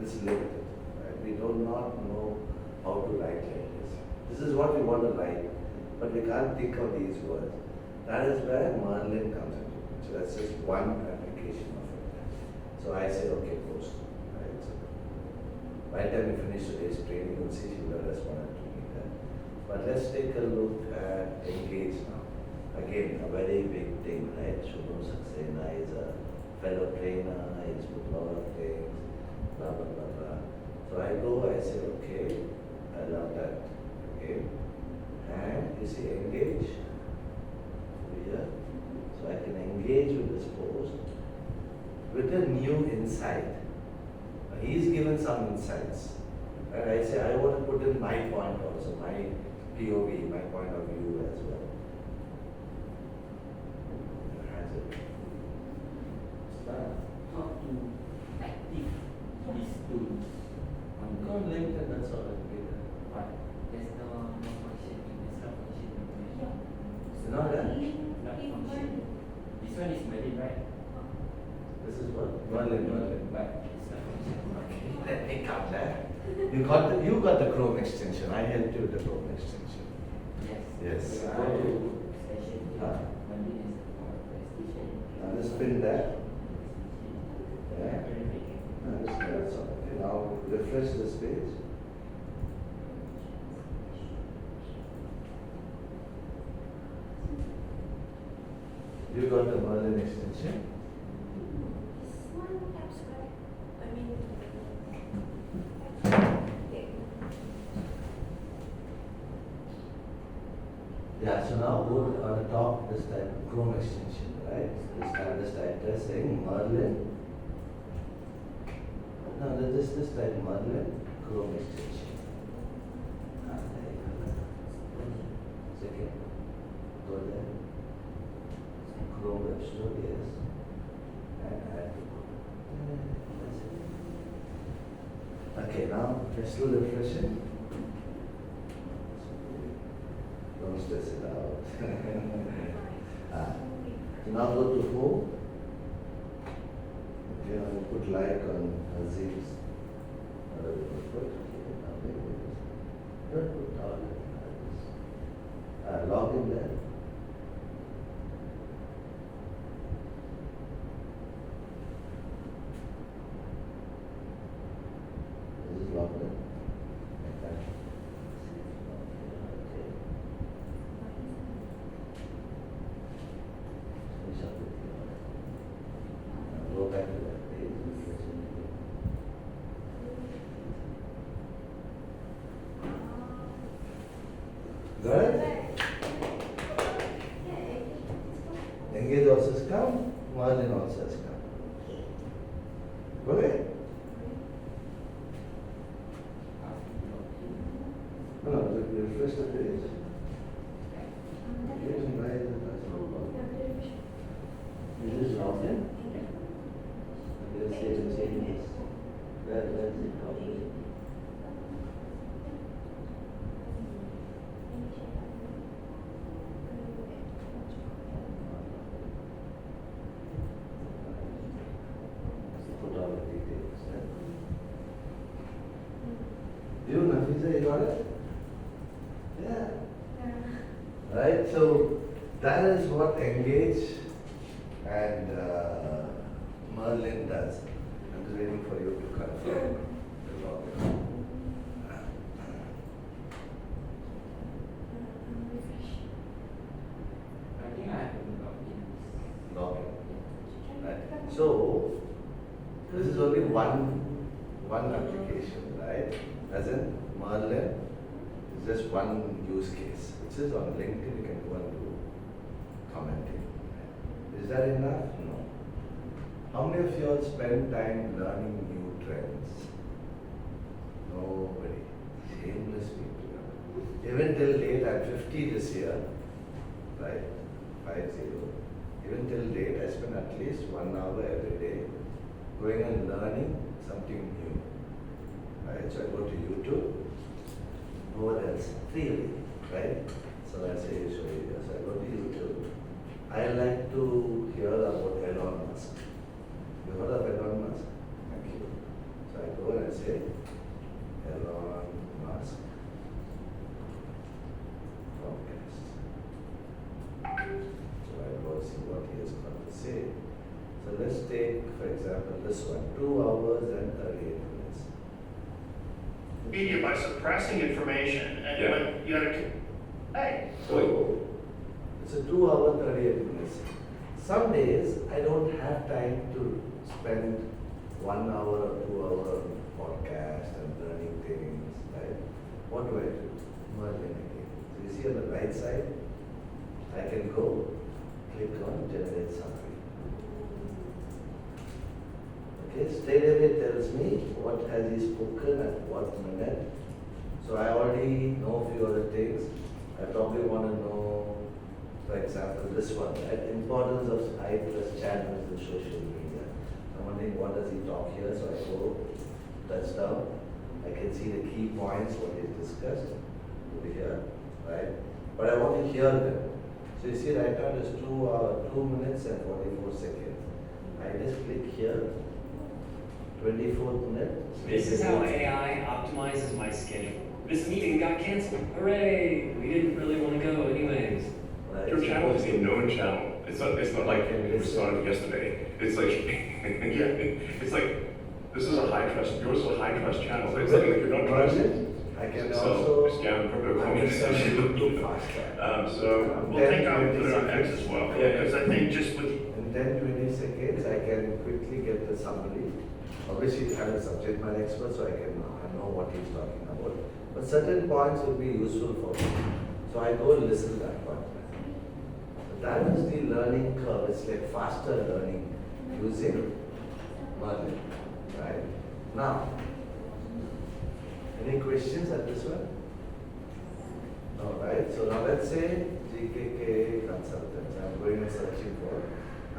This is limited. Right? We do not know how to write like this. This is what we want to write, but we can't think of these words. That is where Merlin comes into. So that's just one application of it. So I say, okay, post. Right? So by the time we finish today's training, you'll see she will have responded to me there. But let's take a look at engage now. Again, a very big thing, right? Shubham Saxena is a fellow trainer, he's put a lot of things, blah, blah, blah, blah. So I go, I say, okay, I love that. Okay. And you see, engage. Here. So I can engage with this post with a new insight. He's given some insights. And I say, I want to put in my point also, my POV, my point of view as well. Has it? How to active these tools on Go on LinkedIn, that's all I give it. but there's no function in the sub function information. You know that? Not function. This one is Merlin, right? This is what? Merlin. But it's not function. Let me come there. You got the Chrome extension. I helped you with the Chrome extension. Yes. Yes. So I go to session here. Ah. Merlin is for prestation. Now just pin that. Yeah. Verification. That's all. Okay, now refresh this page. You got the Merlin extension. This one abstract. I mean, okay. Yeah, so now go on the top, this type Chrome extension, right? This type test saying Merlin. No, this type Merlin Chrome extension. Ah, there you go. Second. Go there. Chrome Web Studios. And add to that's it. Okay, now let's do refreshing. Don't stress it out. So now go to home. Okay, now you put like on Azim's. Don't put all log in there. This is logged in. Like that. Okay. Finish up with the go back to that page. Got it? Engage also has come, margin also has come. Got it? No, refresh the page. Okay, and why is it that's no problem? Is this logged in? And they'll say the same is. Where is it logged in? Put all the details. You, Nafisa, you got it? Yeah. Right, so that is what Engage and Merlin does. I'm just waiting for you to confirm the login. I think I have to log in. Login. So this is only one application, right? As in Merlin is just one use case, which is on LinkedIn. You can go and do commenting. Is that enough? No. How many of you all spend time learning new trends? Nobody. Shameless people. Even till date, I'm 50 this year, right? 50. Even till date, I spend at least 1 hour every day going and learning something new. Right? So I go to YouTube. No one else. Freely. Right? So I say, show you this. I go to YouTube. I like to hear about Elon Musk. You heard of Elon Musk? Thank you. So I go and I say, Elon Musk podcast. So I go see what he has got to say. So let's take, for example, this one, 2 hours and 38 minutes. Media by suppressing information and Yeah. when you gotta, hey, So it's a 2 hour 38 minutes. Some days I don't have time to spend 1 hour or 2 hour on podcast and learning things, right? What do? Merging again. So you see on the right side, I can go click on generate summary. Okay, straight away it tells me what has he spoken at what minute. So I already know a few other things. I probably want to know, for example, this one, right? Importance of high trust channels in social media. I'm wondering what does he talk here, so I go touch down. I can see the key points, what he's discussed over here, right? But I want to hear them. So you see right now it is 2 minutes and 44 seconds. I just click here, 24th minute. This is how AI optimizes my schedule. This meeting got canceled. Hooray! We didn't really want to go anyways. Right? Your So channel is go a to- known channel. It's not like it was started yesterday. It's like it's like this is a high trust. Yours is a high trust channel. It's like you're not trusted. I can So also scam crypto understand coins. YouTube faster. So we'll take out and put it on X as well. Yeah. Because I think just with, In 10-20 seconds, I can quickly get the summary. Obviously, I'm a subject matter expert, so I know what he's talking about. But certain points will be useful for me. So I go and listen to that point. So that is the learning curve. It's like faster learning using Merlin. Right? Now, any questions at this one? No, right? So now let's say GKK consultants. I'm going and searching for.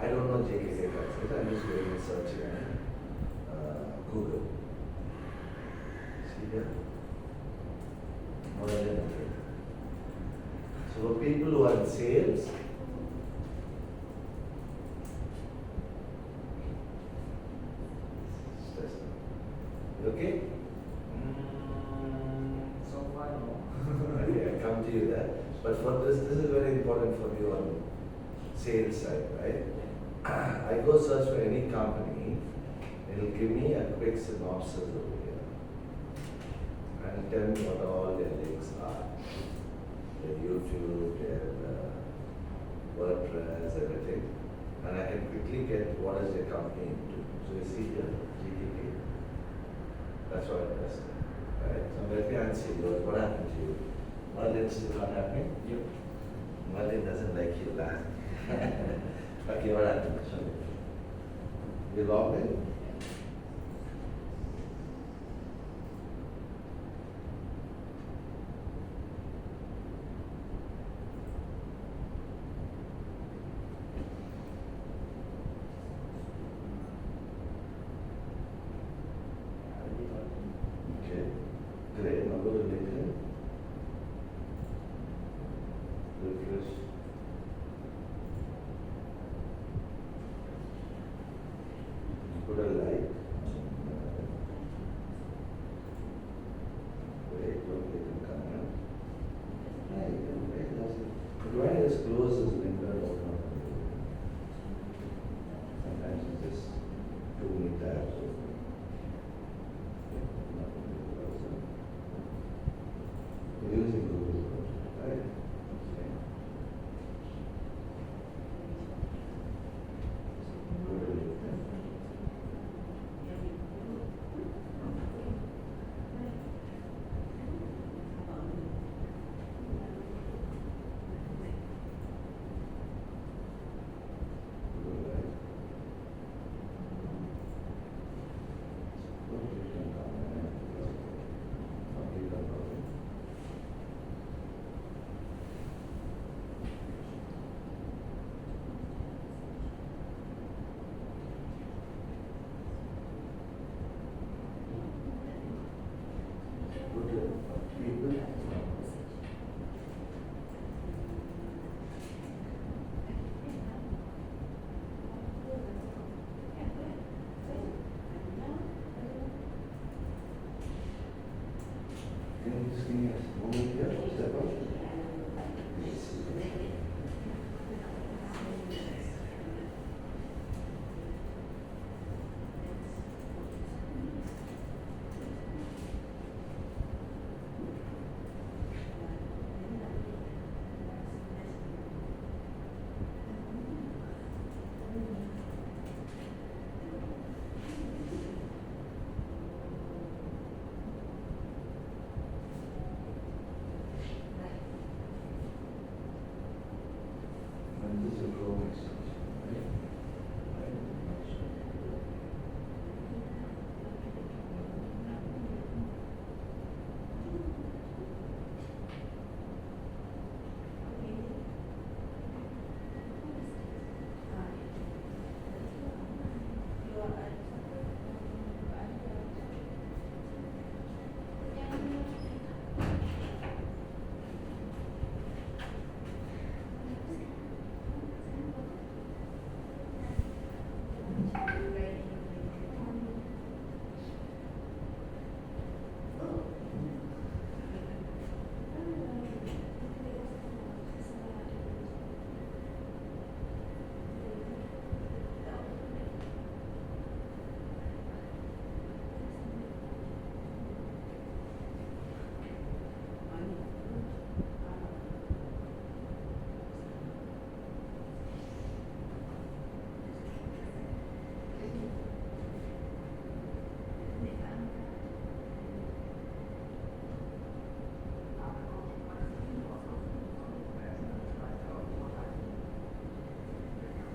I don't know GKK consultants. I'm just going and searching on Google. See here? Merlin again. So for people who are in sales, you okay? So far, no. Okay, I come to you there. But for this is very important for you on sales side, right? I go search for any company, it'll give me a quick synopsis over here. And tell me what all their links are. Their YouTube, their WordPress, everything. And I can quickly get what is their company into. So you see here, GKK. That's what it does. Right? So let me answer you. What happened to you? Merlin still not happening? Yep. Merlin doesn't like you laugh. Okay, what happened? Show me. You logged in? Okay. Great. Now go to LinkedIn. Refresh. Put a like. Wait, don't click on comment. Yeah, you can wait. Why just close this window and open up? Sometimes it's just too many tabs open. We're using Google Chrome, right? Okay. Go to LinkedIn. And this is a Chrome extension, right? Right, not sure.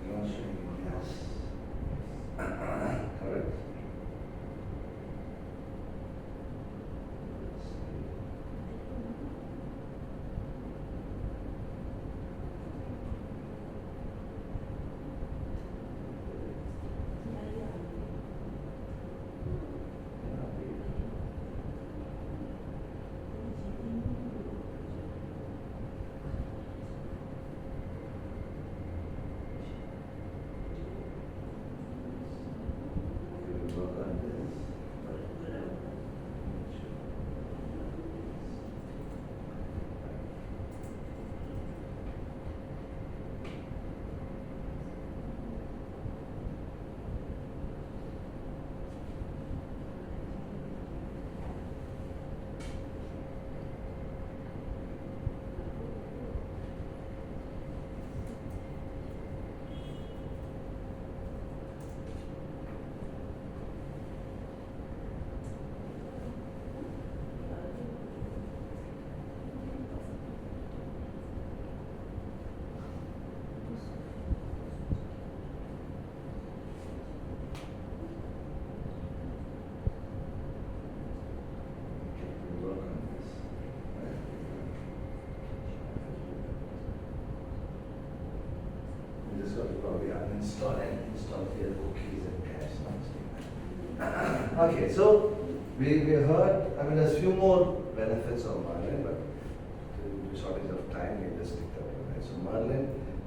Not showing yes. Correct? We will work on this. We work on this. Right? We just got to probably uninstall and install here cookies and cache. Okay, so we heard, I mean, there's few more benefits of Merlin, but due to shortage of time, we just stick that one. Right? So Merlin,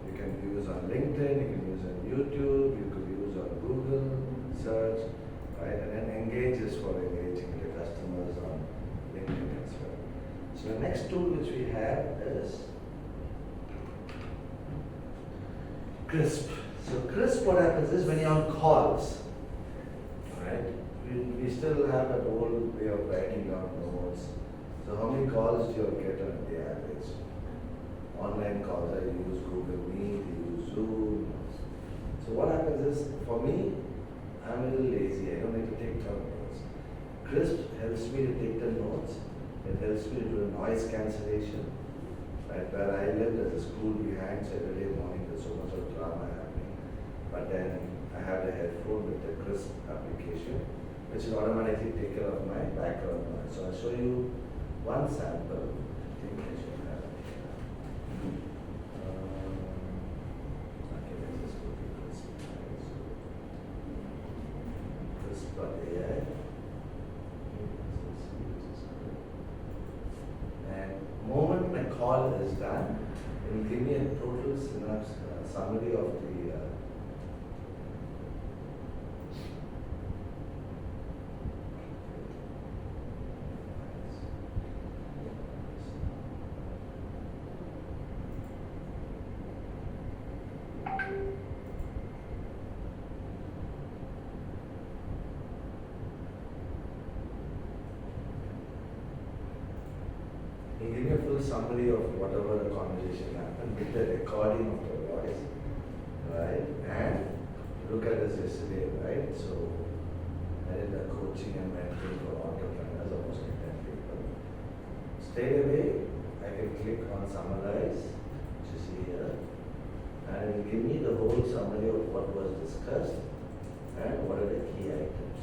you can use on LinkedIn, you can use on YouTube, you could use on Google search, right? And then Engage is for engaging with the customers on LinkedIn as well. So the next tool which we have is Crisp. So Crisp, what happens is when you're on calls, right? We still have that old way of writing down notes. So how many calls do you get on the average? Online calls, I use Google Meet, I use Zoom. So what happens is, for me, I'm a little lazy, I don't need to take down notes. Crisp helps me to take the notes, it helps me to do a noise cancellation. Right, where I lived as a school behind, so every day morning there's so much of drama happening. But then I have the headphone with the Crisp application, which will automatically take care of my background noise. So I'll show you one sample. I think I should have it here. Okay, let's just go to Crisp. Crisp.ai. And moment my call is done, it will give me a total synapse summary of the He'll give me a full summary of whatever the conversation happened with the recording of the voice, right? And look at this yesterday, right? So I did a coaching and mentoring for entrepreneurs, almost like 10 people. Straight away, I can click on summarize, which is here. and it will give me the whole summary of what was discussed and what are the key items,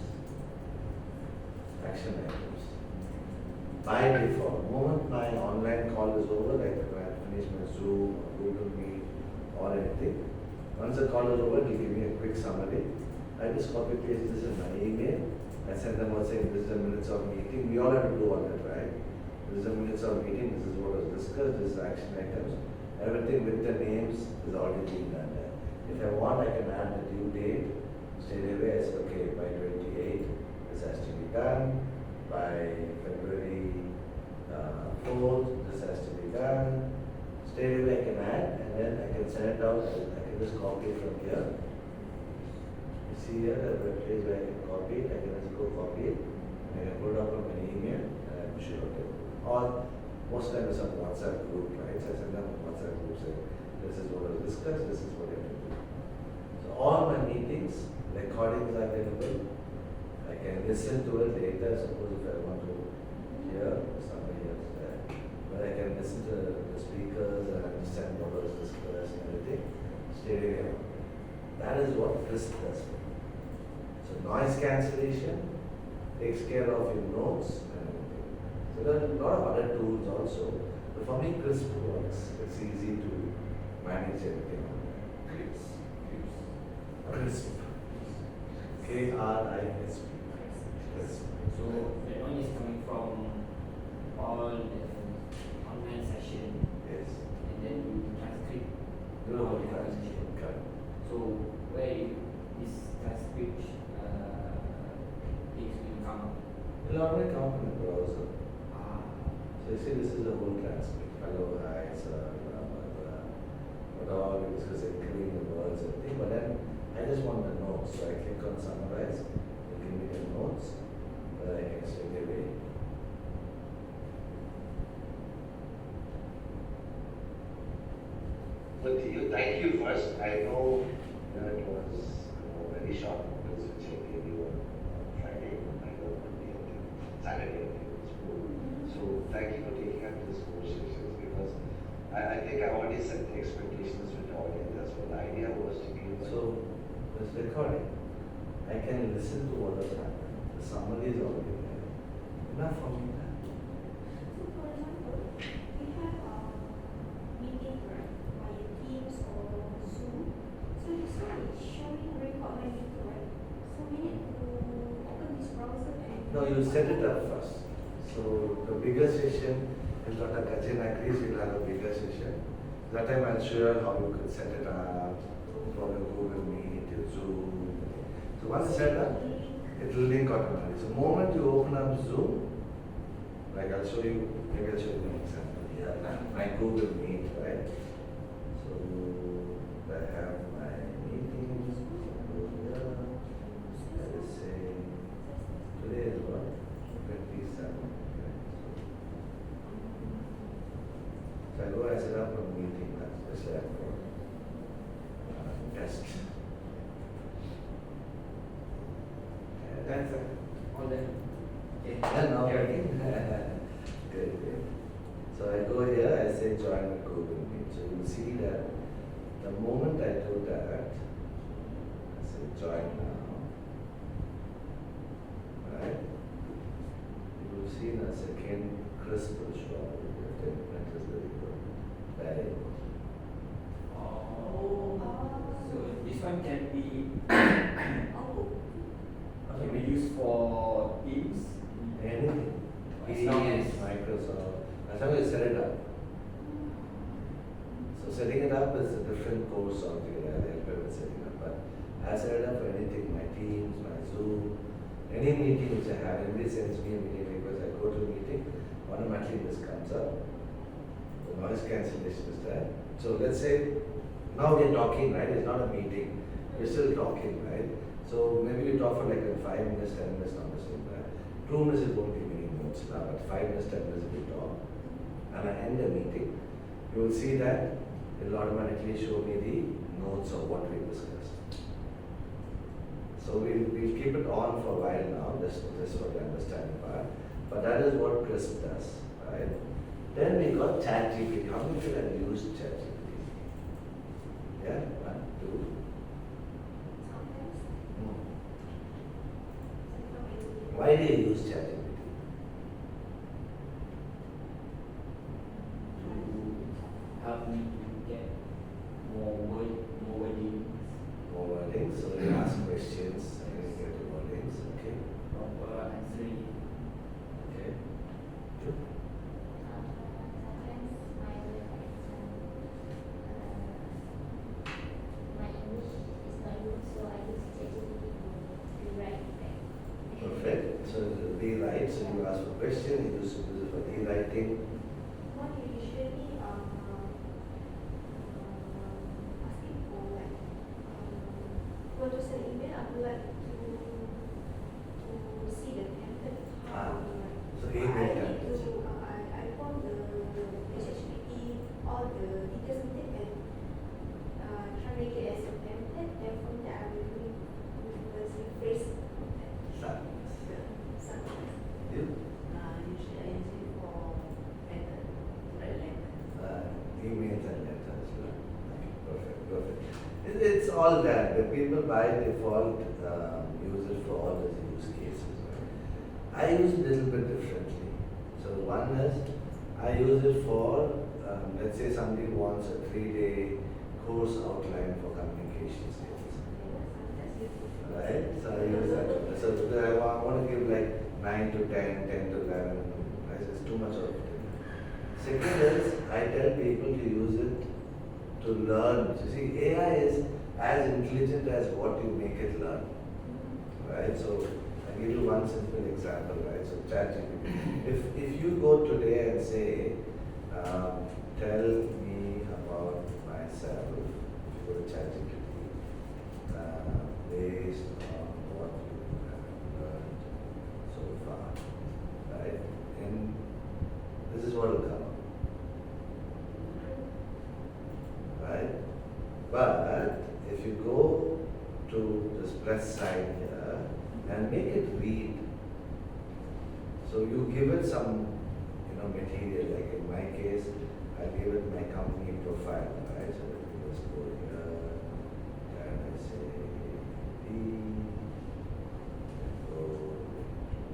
action items. By default, moment my online call is over, like when I finish my Zoom or Google Meet or anything, once the call is over, it will give me a quick summary. I just copy paste this in my email. I send them out saying this is the minutes of meeting. We all have to do all that, right? This is the minutes of meeting. This is what was discussed. This is action items. Everything with the names is already being done there. If I want, I can add the due date. Straight away, I say, okay, by 28, this has to be done. By February 4th, this has to be done. Straight away, I can add, and then I can send it out. I can just copy it from here. You see here, the web page where I can copy it. I can just go copy it. And I can put it up on my email, and I push it out there. Or most times it's on WhatsApp group, right? So I send them a WhatsApp group saying, this is what was discussed, this is what you have to do. So all my meetings, recordings are available. I can listen to it later, suppose if I want to hear somebody else there. But I can listen to the speakers and understand what was discussed and everything straight away. That is what Crisp does. So noise cancellation takes care of your notes and everything. So there are a lot of other tools also. But for me, Crisp works. It's easy to manage everything on there. Crisp. K-R-I-S-P. Crisp. So that one is coming from all the online session, Yes. and then you transcript Do all the the translation. conversation. Correct. So where this transcript things will come up. It'll already come up in the browser. Ah, So you see, this is the whole transcript. Hello, hi, sir, blah, blah, blah. What all we discuss, including the words and thing. But then I just want the notes. So I click on summarize. It give me the notes that I can straight away. But thank you first. I know that it was very short notice which I gave you on Friday. I know Monday and Saturday and school. So thank you for taking up this conversation because I think I already set the expectations with the audience as well. The idea was to give. So this recording, I can listen to what has happened. The summary is already there. Enough for me. So for example, we have a meeting, right, via Teams or Zoom. So this one is showing record my meeting, right? So we need to open this browser and. No, you set it up first. So the bigger session is not a Gajin Agrees, we'll have a bigger session. That time I'll show you how you could set it up for your Google Meet, your Zoom. So once set up, it will link automatically. So the moment you open up Zoom, like I'll show you, maybe I'll show you an example here. My Google Meet, right? So I have my meetings, go here. Let us say, today is what? 27. Okay. So I go and set up a meeting, that's just like for test. And that's it. all that. Okay. And now Yeah. good, good. So I go here, I say join the Google Meet. So you will see that the moment I do that, I say join now. Right? You will see in a second Crisp will show up. That is very good. Very good. Oh. So this one can be Oh, can be used for Teams. Anything. As Teams, long as- Microsoft, as long as you set it up. So setting it up is a different course altogether. I'll help you with setting up. But I set it up for anything, my Teams, my Zoom, any meeting which I have. Anybody sends me a meeting request, I go to a meeting, automatically this comes up. The noise cancellation is there. So let's say now we're talking, right? It's not a meeting. We're still talking, right? So maybe we talk for like 5 minutes, 10 minutes conversation. 2 minutes it won't give me any notes now, but 5 minutes, 10 minutes we talk. And I end the meeting. You will see that it will automatically show me the notes of what we discussed. So we'll keep it on for a while now, just for the understanding part. But that is what Crisp does, right? Then we got ChatGPT. How many people have used ChatGPT? Yeah, 1, 2. Sometimes. Why do you use ChatGPT? To help me to get more wordings, More wordings, so you ask questions and you get the wordings, okay? proper answering. Okay. Good. Sometimes my my English is not good, so I use ChatGPT to rewrite it back. Perfect. So rewrite, so you ask for question, you use it for rewriting. What you usually asking for like go to send email, I would like to see the template. Ah, so I email need templates. to I found the HHPT all the details in it and translate it as a template. Then from there I will do the phrase Start. sometimes. You? Usually I use it for letter, write letter. Emails and letters. Yeah. Okay, perfect. It's all that. The people by default use it for all the use cases. Right? I use it a little bit differently. So one is I use it for let's say somebody wants a 3-day course outline for communication skills. Right? So I use that. So because I want to give like 9 to 10, 10 to 11. Right? It's too much of it. Second is I tell people to use it to learn. You see, AI is as intelligent as what you make it learn. Right? So I'll give you one simple example, right? So ChatGPT. If you go today and say, tell me about myself, if you go to ChatGPT, based on what you have learned so far, right? And this is what will come up. Right? But if you go to this plus sign here and make it read, so you give it some material, like in my case, I give it my company profile, right? So let me just go here and I say go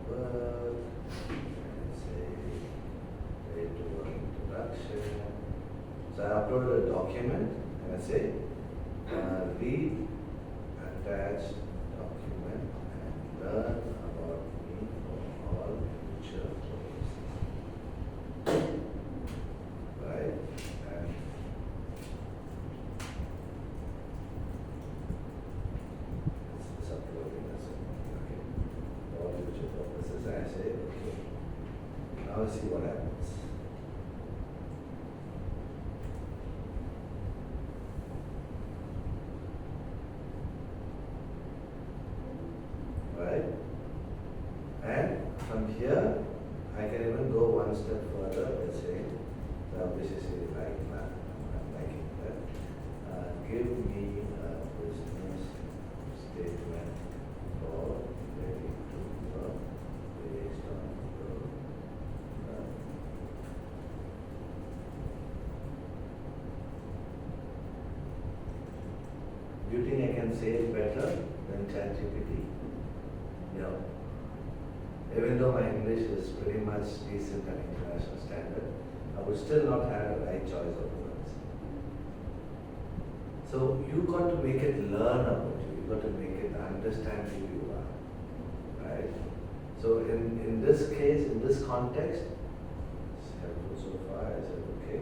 work and I say ready to work introduction. So I upload a document and I say read attached document and learn about me for all future purposes. Right? And it's uploading as okay. For all future purposes, I say okay. Now see what happens. Right? And from here, I can even go one step further and say, now this is a like that, I'm liking that. Give me a business statement for ready to work based on your do you think I can say it better than ChatGPT? No. Even though my English is pretty much decent and international standard, I would still not have the right choice of words. So you got to make it learn about you. You got to make it understand who you are, right? So in this case, in this context, it's helpful so far. I said okay.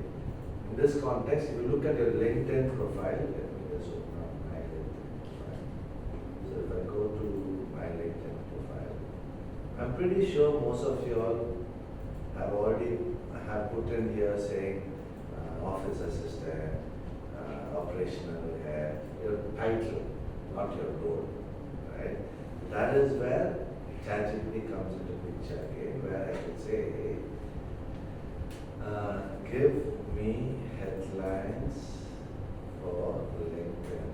In this context, if you look at your LinkedIn profile, let me just open up my LinkedIn profile. So if I go to my LinkedIn profile, I'm pretty sure most of you all have already have put in here saying office assistant, operational head, your title, not your role, right? That is where ChatGPT comes into picture again, where I could say, give me headlines for LinkedIn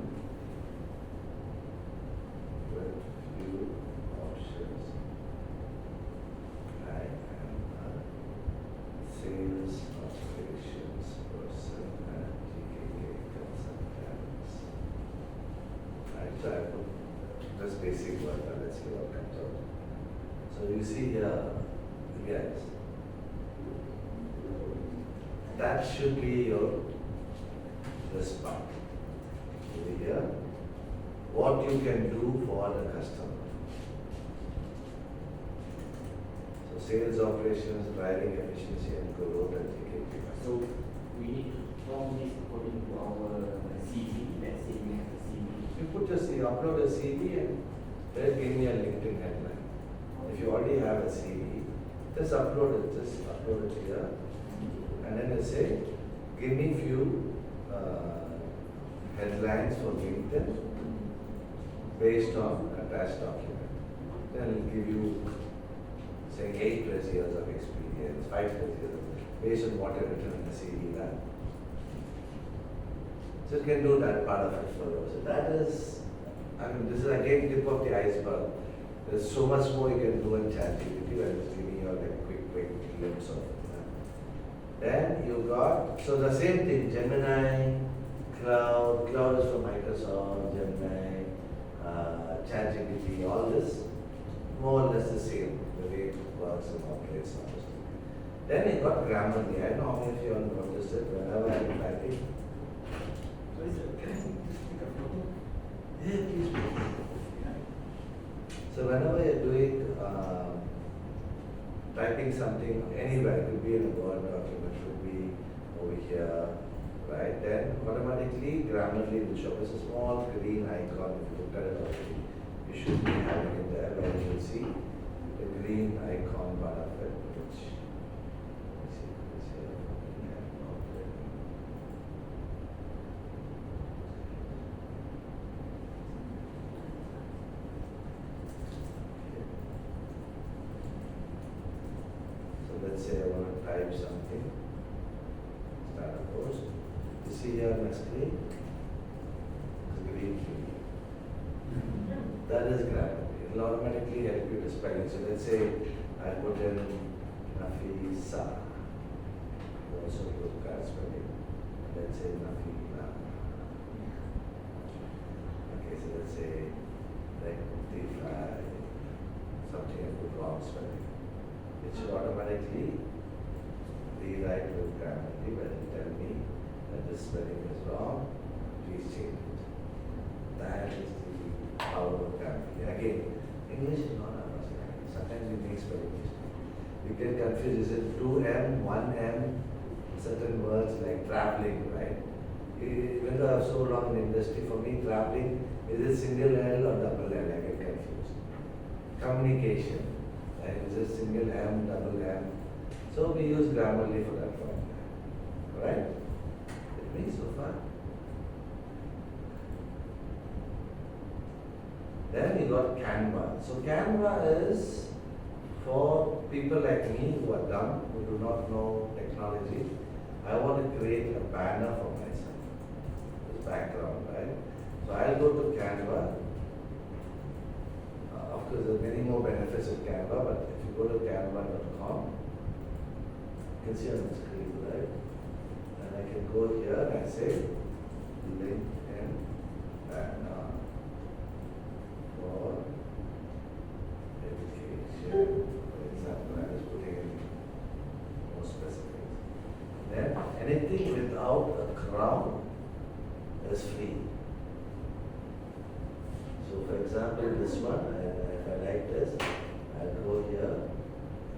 with few options. I am a sales operations person at GKK Consultants. So I put just basic one, but let's see what comes out. So you see here, yes, that should be your this part. Over here, what you can do for the customer. So sales operations, driving efficiency and growth at GKK. So we need to form this according to our CV. Let's say we have a CV. You put your CV, upload a CV and then give me a LinkedIn headline. If you already have a CV, just upload it here. And then you say, give me few headlines for LinkedIn based on attached document. Then it'll give you, say, 8+ years of experience, 5+ years, based on what you written in the CV. That. So you can do that part of it for you. So that is, I mean, this is again tip of the iceberg. There's so much more you can do in ChatGPT. I'm just giving you a quick glimpse of it. Then you got, so the same thing, Gemini, Cloud is from Microsoft, Gemini, ChatGPT, all this, more or less the same, the way it works and operates. Then you got Grammarly. I don't know how many of you all noticed it whenever I'm typing. What is it? Can I take a photo? Yeah, please. So whenever you're doing typing something anywhere, it could be in a Word document, it could be over here, right? Then automatically Grammarly will show us a small green icon. If you look at it already, you should be having it there where you will see the green icon part of it, which let's see, it's here. Yeah, okay. So let's say I want to type something, start a post. You see here on my screen, it's green field. That is Grammarly. It will automatically help you to spelling. So let's say I put in Nafisa. You also look at spelling. Let's say Nafila. Okay, so let's say like Tifai, something I put wrong spelling. It should automatically rewrite with Grammarly, but it tell me that this spelling is wrong, please change it. That is the power of Grammarly. Again, English is not our first language. Sometimes we make spelling mistakes. You get confused, is it 2M, 1M, certain words like traveling, right? Even though I have so long in the industry, for me traveling, is it single L or double L? I get confused. Communication, right? Is it single M, double M? So we use Grammarly for that formula, right? With me so far? Then we got Canva. So Canva is for people like me who are dumb, who do not know technology. I want to create a banner for myself, this background, right? So I'll go to Canva. Of course, there are many more benefits of Canva, but if you go to canva.com, you can see on the screen, right? And I can go here and I say LinkedIn banner for education. For example, I was putting in more specific. Then anything without a crown is free. So for example, this one, if I like this, I'll go here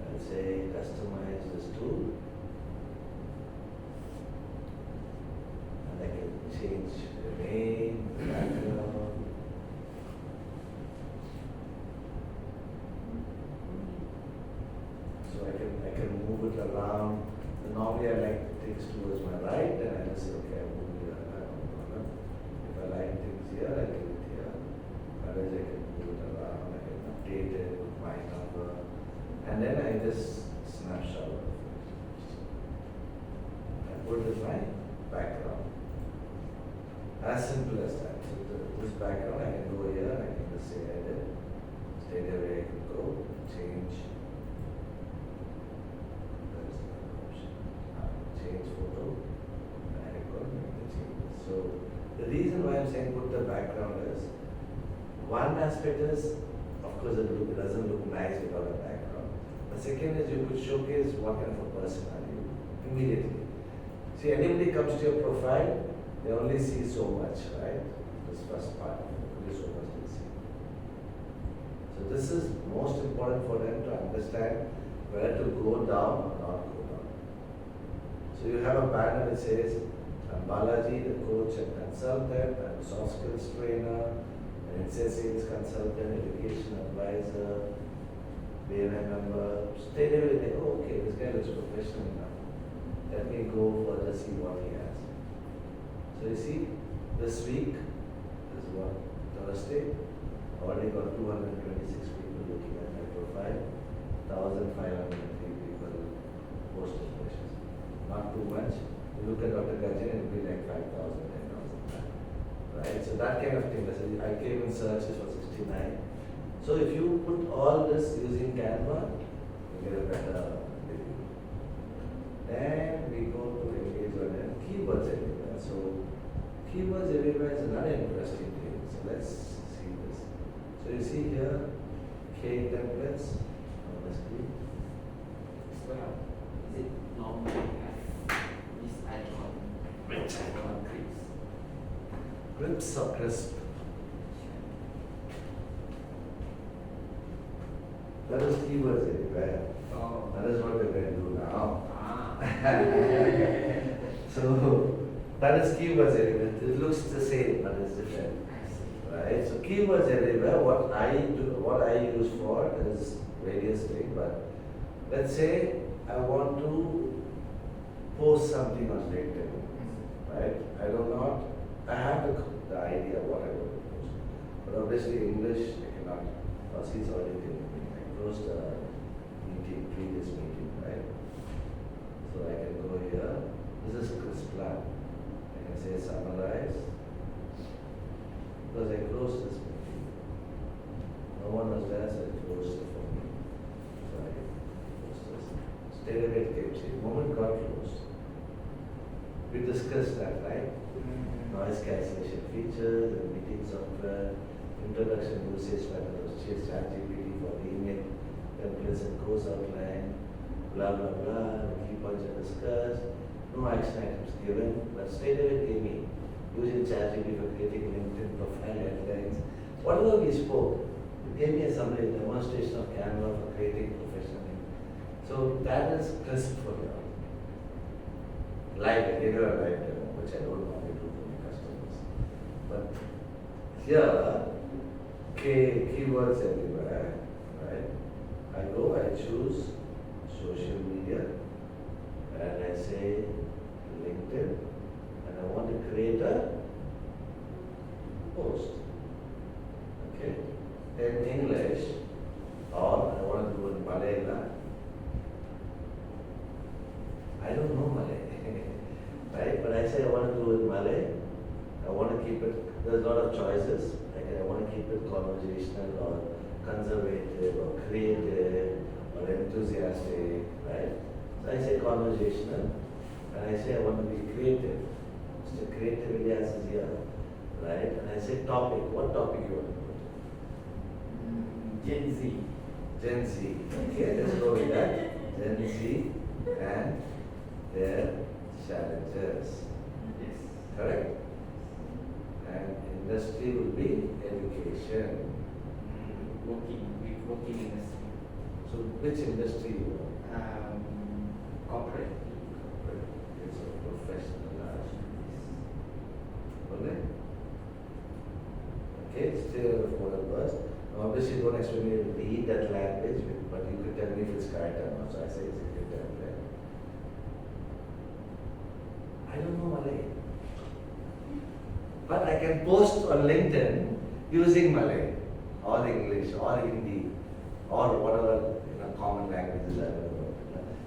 and say customize this tool. And I can change the name, the background. So I can move it around. And normally I like things towards my right, and I just say, okay, I move it around. No problem. If I like things here, I do it here. Otherwise I can move it around, I can update it with my number. And then I just snapshot of it. I put it in my background. As simple as that. So this background, I can go here, and I can just say edit. Stay there where I can go, change. Change photo, and I go and make the changes. So the reason why I'm saying put the background is one aspect is, of course, it doesn't look nice without a background. The second is you could showcase what kind of a person are you immediately. See, anybody comes to your profile, they only see so much, right? This first part, only so much they see. So this is most important for them to understand whether to go down or not go down. So you have a banner that says, I'm Balaji, the coach and consultant, I'm a soft skills trainer, and it says sales consultant, education advisor, BNI member. Straight away they think, oh, okay, this guy looks professional enough. Let me go further, see what he has. So you see, this week is what, Thursday, already got 226 people looking at my profile, 1,503 people posted questions. Not too much. You look at Dr. Gajan, it will be like 5,000, 10,000. Right? So that kind of thing. I came in searches for 69. So if you put all this using Canva, you get a better review. Then we go to engagement and keywords everywhere. So keywords everywhere is another interesting thing. So let's see this. So you see here, K templates on the screen. Well, is it normally have this icon? Icon clicks. Grips or crisp. That is keywords everywhere. Oh. That is what we're going to do now. Ah. So that is keywords everywhere. It looks the same, but it's different. I see. Right? So keywords everywhere. What I use for is various things. But let's say I want to post something on LinkedIn. Right? I have the idea of what I want to post. But obviously English I cannot, because he's already telling me. I closed the previous meeting, right? So I can go here. This is Chris plan. I can say summarize. Because I closed this meeting. No one was there, so I closed it for me. So I closed this. Straight away it came. See, the moment got closed. We discussed that, right? Noise cancellation features, and meeting software, introduction usage methods, ChatGPT for email, templates and course outline, blah blah blah, the key points are discussed, no action items given, but straight away it gave me using ChatGPT for creating LinkedIn profile headlines. Whatever we spoke, it gave me a summary, demonstration of Canva for creating professional link. So that is crisp for you. Live, I gave you a live demo, which I don't normally do for my customers. But here, keywords everywhere, right? I go, I choose social media, and I say LinkedIn, and I want to create a post. Okay? In English, or I want to do it in Malayalam. I don't know Malay, right? But I say I want to do it in Malay. I want to keep it, there's a lot of choices. Like I want to keep it conversational or conservative or creative or enthusiastic, right? So I say conversational and I say I want to be creative. So creativity is here, right? And I say topic. What topic you want to put? Gen Z. Gen Z. Okay, let's go with that. Gen Z and their challenges. Yes. Correct? And industry will be education. Working industry. So which industry you want? Corporate. It's a professional large. Okay? Okay, still the model bus. Obviously don't expect me to read that language, but you could tell me if it's correct or not. So I say it's a good template. I don't know Malay. But I can post on LinkedIn using Malay or English or Hindi or whatever common languages are available.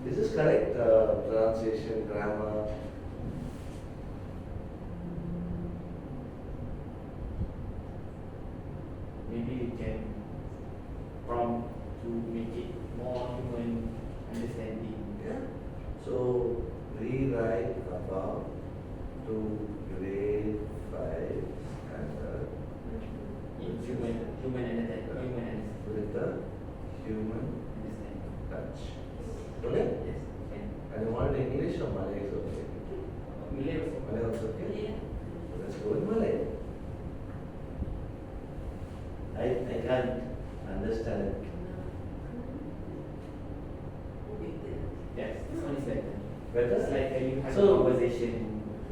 Is this correct? Pronunciation, grammar? Maybe you can prompt to make it more human understanding. Yeah. So rewrite about to grade 5 standard In human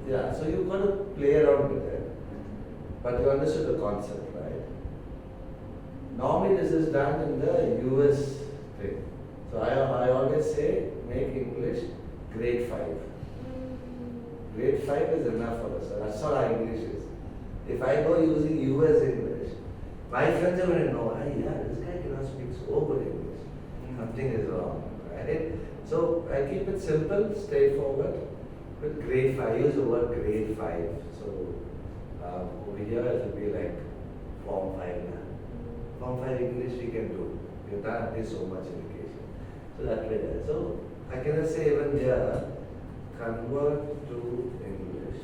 Yeah, so you've got to play around with it, but you understood the concept, right? Normally this is done in the US thing. So I always say make English grade 5. Grade 5 is enough for us. That's all our English is. If I go using US English, my friends are going to know, yeah, this guy cannot speak so good English. Something is wrong, right? So I keep it simple, straightforward. With grade 5, I use the word grade 5. So over here it will be like form 5 now. Form 5 English we can do. We've done at least so much education. So that way there. So I can just say even here, convert to English.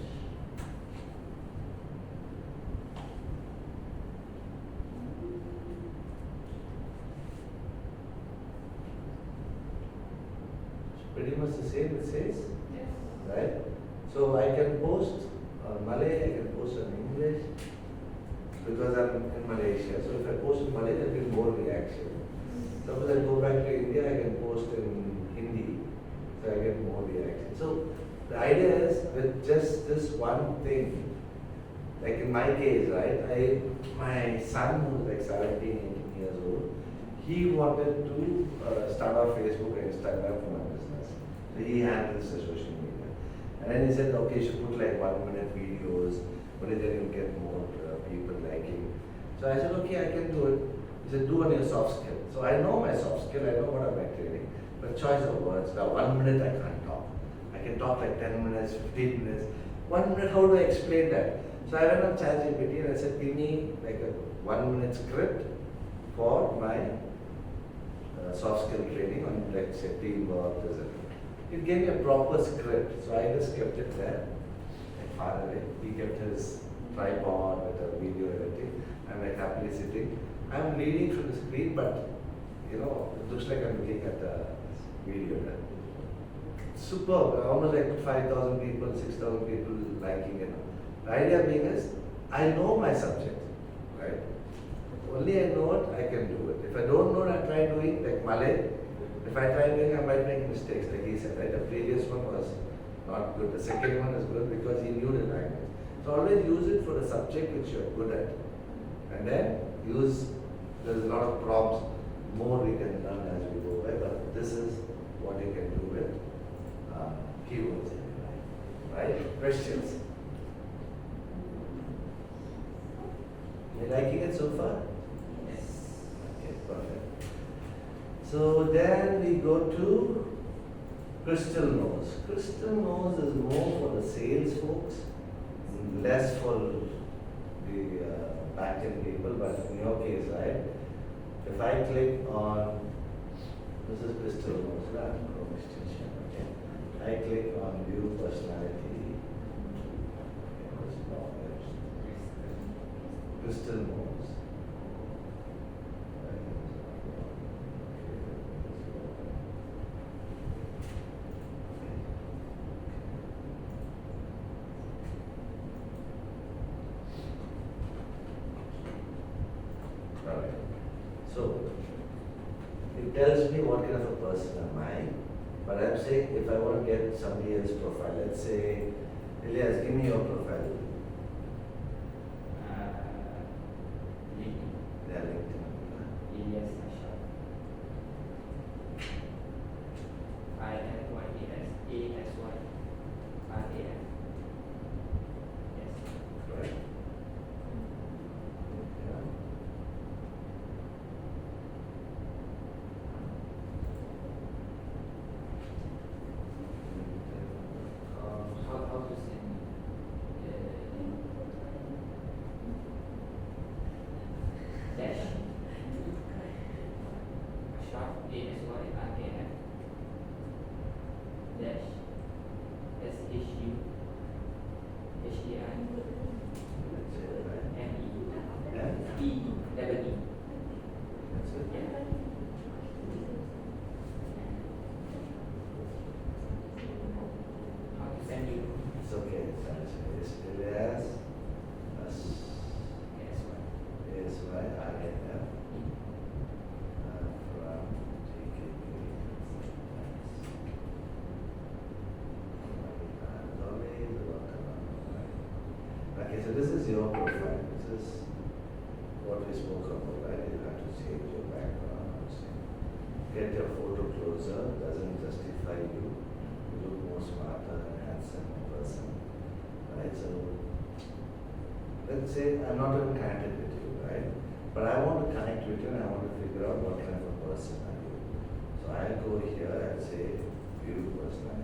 It's pretty much the same it says, right? So I can post on Malay, I can post on English, because I'm in Malaysia. So if I post in Malay, there will be more reaction. Suppose I go back to India, I can post in Hindi, so I get more reaction. So the idea is with just this one thing, like in my case, right, my son who's like 17, 18 years old, he wanted to start off Facebook and Instagram for my business. So he handles the social media. And then he said, okay, you should put like 1-minute videos, only then you'll get more people liking. So I said, okay, I can do it. He said, do on your soft skill. So I know my soft skill, I know what I'm training, but choice of words. Now 1 minute I can't talk. I can talk like 10 minutes, 15 minutes. 1 minute, how do I explain that? So I went on ChatGPT and I said, give me like a 1 minute script for my soft skill training on, let's say, teamwork. It gave me a proper script, so I just kept it there, like far away. He kept his tripod with a video editing. I'm like happily sitting. I'm reading from the screen, but you know, it looks like I'm looking at the video. Superb, almost like 5,000 people, 6,000 people liking it. The idea being is, I know my subject, right? Only I know it, I can do it. If I don't know it, I try doing like Malay. If I try doing, I might make mistakes, like he said, right? The previous one was not good. The second one is good because he knew the language. So always use it for the subject which you're good at. And then there's a lot of prompts, more we can learn as we go by, but this is what you can do with keywords. Right? Questions? You liking it so far? Yes. Okay, perfect. So then we go to crystal nose. Crystal nose is more for the sales folks, less for the back-end people, but in your case, right? If I click on, this is crystal nose, right? Chrome extension, okay. I click on view personality. Crystal nose. Alright. So it tells me what kind of a person am I, but I'm saying if I want to get somebody else's profile, let's say, Elias, give me your profile. LinkedIn. Yeah, LinkedIn. Elias Ashar. ILYASASYRAF. Yes. Correct. Yeah. How to send? Okay, so this is your profile. This is what we spoke about, right? You have to change your background. Get your photo closer. Doesn't justify you. You look more smarter and handsome person, right? So let's say I'm not even connected with you, right? But I want to connect with you and I want to figure out what kind of person are you. So I'll go here and say view personality.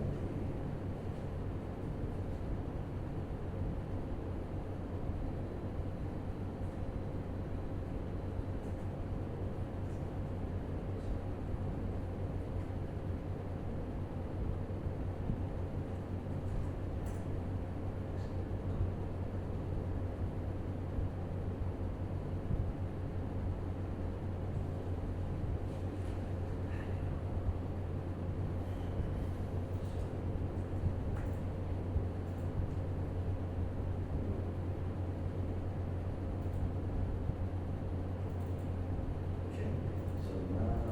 Okay, so now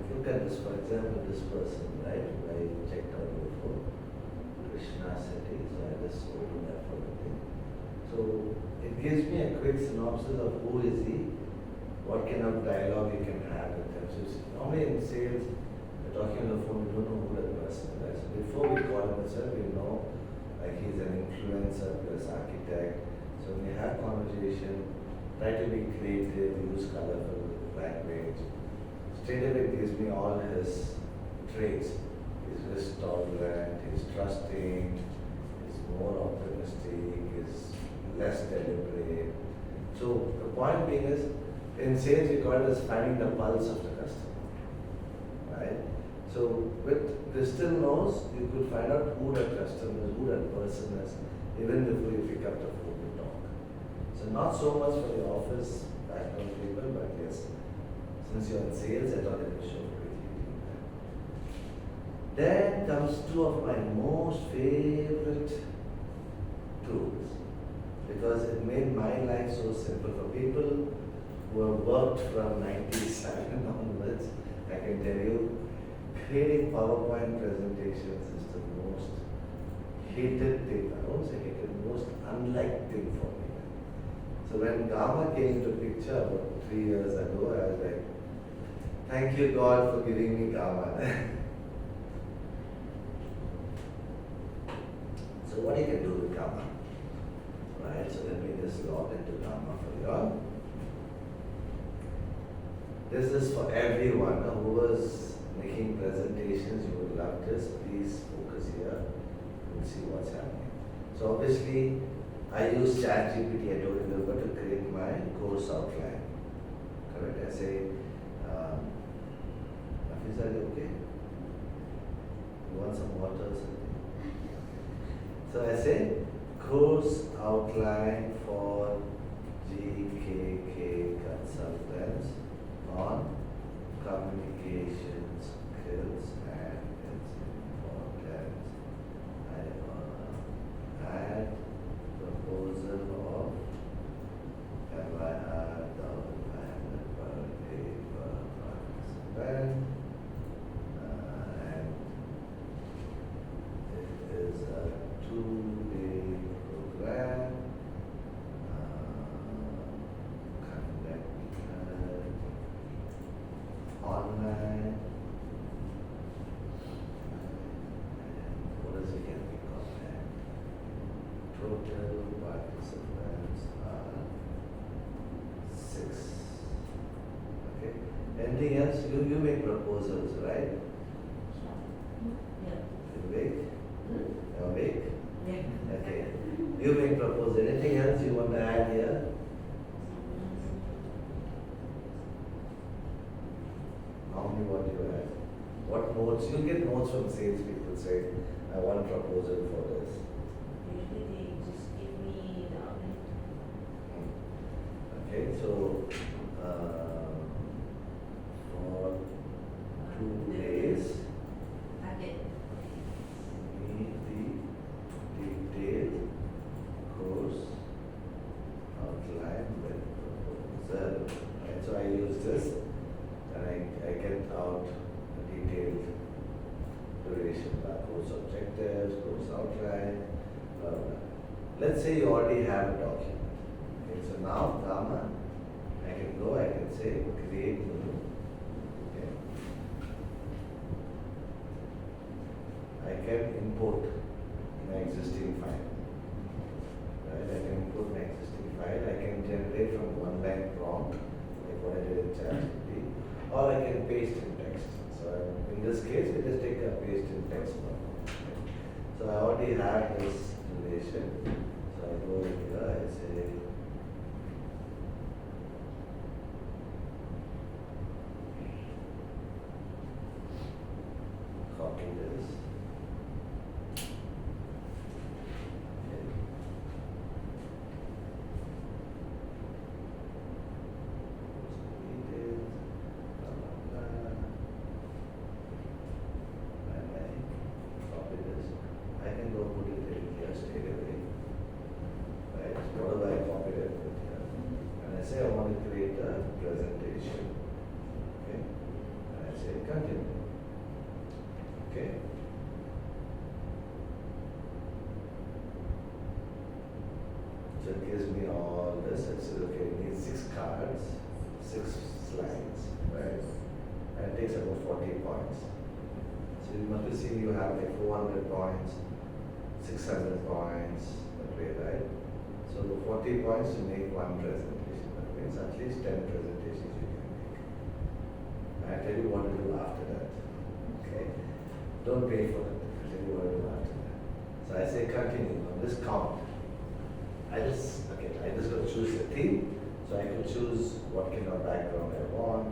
look at this, for example, this person, right? I checked out before. Krishna Sethi, so I just opened that for the thing. So it gives me a quick synopsis of who is he, what kind of dialogue you can have with him. So normally in sales, we're talking on the phone, we don't know who that person is. So before we call him itself, we know like he's an influencer plus architect. So when we have conversation, try to be creative, use colorful language. Straight away gives me all his traits. He's risk tolerant, he's trusting, he's more optimistic, he's less deliberate. So the point being is, in sales we call it as finding the pulse of the customer, right? So with Crystal knows, you could find out who that customer is, who that person is, even before you pick up the phone to talk. So not so much for the office background people, but yes, since you're in sales, I thought it would show creativity. Then comes two of my most favorite tools, because it made my life so simple. For people who have worked from 97 onwards, I can tell you, creating PowerPoint presentations is the most hated thing. I won't say hated, most unliked thing for me. So when Gamma came into picture about 3 years ago, I was like, thank you God for giving me Gamma. So what you can do with Gamma? Right, so let me just log into Gamma for you all. This is for everyone who was making presentations. You would love this. Please focus here. We'll see what's happening. So obviously, I use ChatGPT. I told you about to create my course outline. Correct? I say, Hafiz, are you okay? You want some water or something? So I say, course outline for GKK consultants on Anything else? You make proposals, right? Yeah. You make? You make? Yeah. Okay. You make proposals. Anything else you want to add here? Normally what you add? What notes? You get notes from sales people say, I want a proposal for this. Usually they just give me the outline. Okay, so for 2 days, Target. meet the detailed course outline with proposal. Right, so I use this and I get out the detailed duration, course objectives, course outline, blah, blah. Let's say you already have a document. Okay, so now, Dharma, I can go, I can say create new. Okay. I can import my existing file. Right? I can import my existing file. I can generate from one line prompt, like what I did in ChatGPT, or I can paste in text. So in this case, I just take a paste in text one. So I already have this relation. So I go here, I say copy this. Okay. Details, blah, blah, blah. And I copy this. I can go put it in here straight away. Right? So what do I copy it with here? And I say I want to create a presentation. Okay? And I say continue. Okay? So it gives me all this. It says, okay, it needs 6 cards, 6 slides, right? And it takes about 40 points. So you must be seeing you have like 400 points, 600 points, that way, right? So the 40 points to make one presentation. That means at least 10 presentations you can make. I tell you what to do after that. Okay? Don't pay for it. I'll tell you what to do after that. So I say continue on this count. I just got to choose a theme. So I could choose what kind of background I want.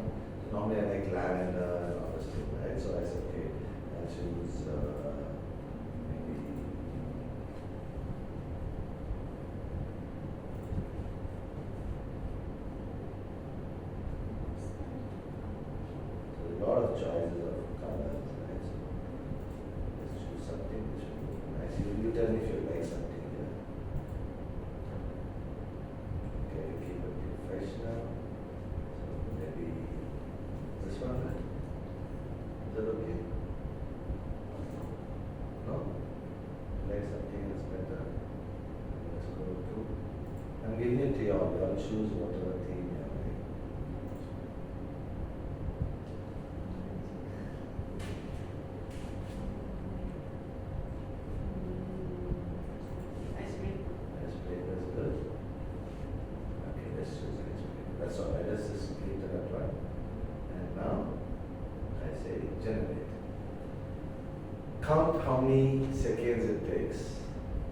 Normally I like lavender and all this thing, right? So I said, okay, I'll choose maybe so a lot of choices of colors, right? So let's choose something which will look nice. You tell me if you like something here. Okay, keep it professional. So maybe this one. Is that okay? No? Like something else better. Let's go to. I'm giving it to you all. You all choose whatever theme you like. Ice cream. Ice cream is good. Okay, let's choose ice cream. That's all right. Let's just keep to that one. And now I say generate. Count how many seconds it takes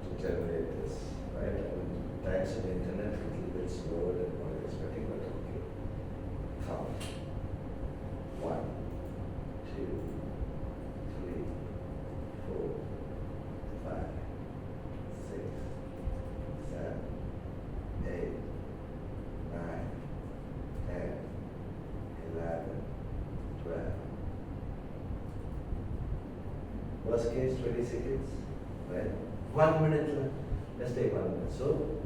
to generate this, right? I mean, thanks to the internet, a little bit slower than what I was expecting, but okay. Count. 1, 2, 3, 4, 5, 6, 7, 8, 9, 10, 11, 12. Worst case, 20 seconds, right? 1 minute left. Let's take 1 minute. So,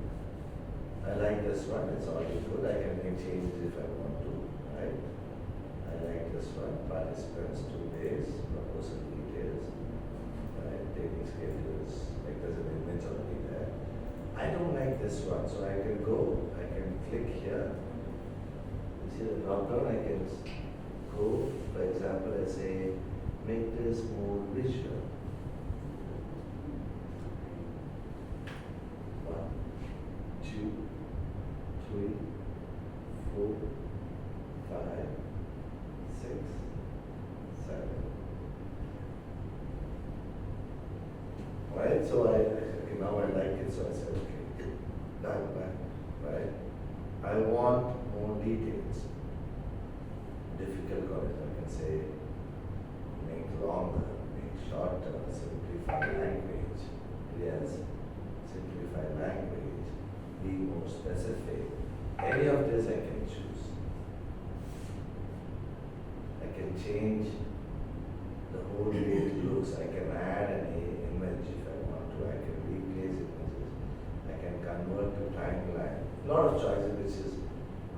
I like this one, it's already good. I can make changes if I want to, right? I like this one, participants 2 days, proposal details, right? Taking schedules, like there's an image already there. I don't like this one, so I can go, I can click here. You see the drop down, I can go, for example, I say, make this more visual. 1, 2, 3, 4, 5, 6, right? So okay, now I like it, so I said, okay, done, right? I want more details. Difficult college, I can say, make longer, make shorter, simplify language. Yes, simplify language, be more specific. Any of this I can choose. I can change the whole way it looks. I can add an image if I want to. I can replace images. I can convert to timeline. A lot of choices, which is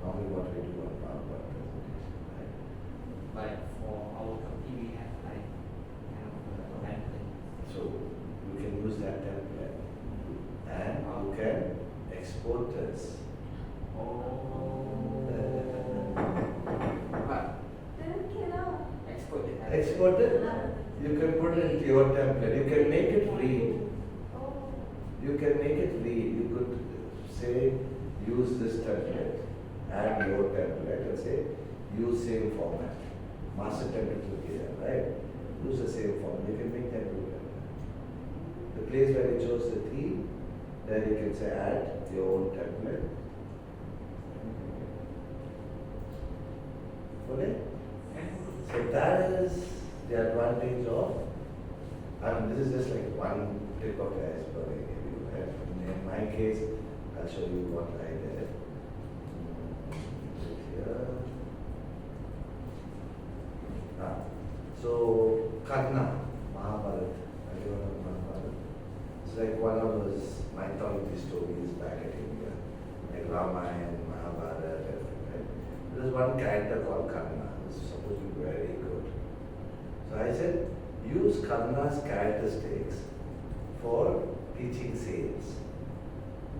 normally what we do on PowerPoint presentation, right? But for our company, we have like kind of a template. So you can use that template and you can export this. Oh. But Then cannot. export it. Export it, you can put it into your template. You can make it read. Oh. You can make it read. You could say, use this template, add your template, and say, use same format. Master template will be there, right? Use the same format. You can make that do that. The place where you chose the theme, there you can say, add your own template. Okay? So that is the advantage of, I mean, this is just like one tip of the iceberg I gave you, right? In my case, I'll show you what I did. Here. So, Karna, Mahabharata. Have you heard of Mahabharata? It's like one of those mythology stories back in India, like Ramayana, Mahabharata, right? There's one character called Karna, who's supposed to be very good. So I said, use Karna's characteristics for teaching sales.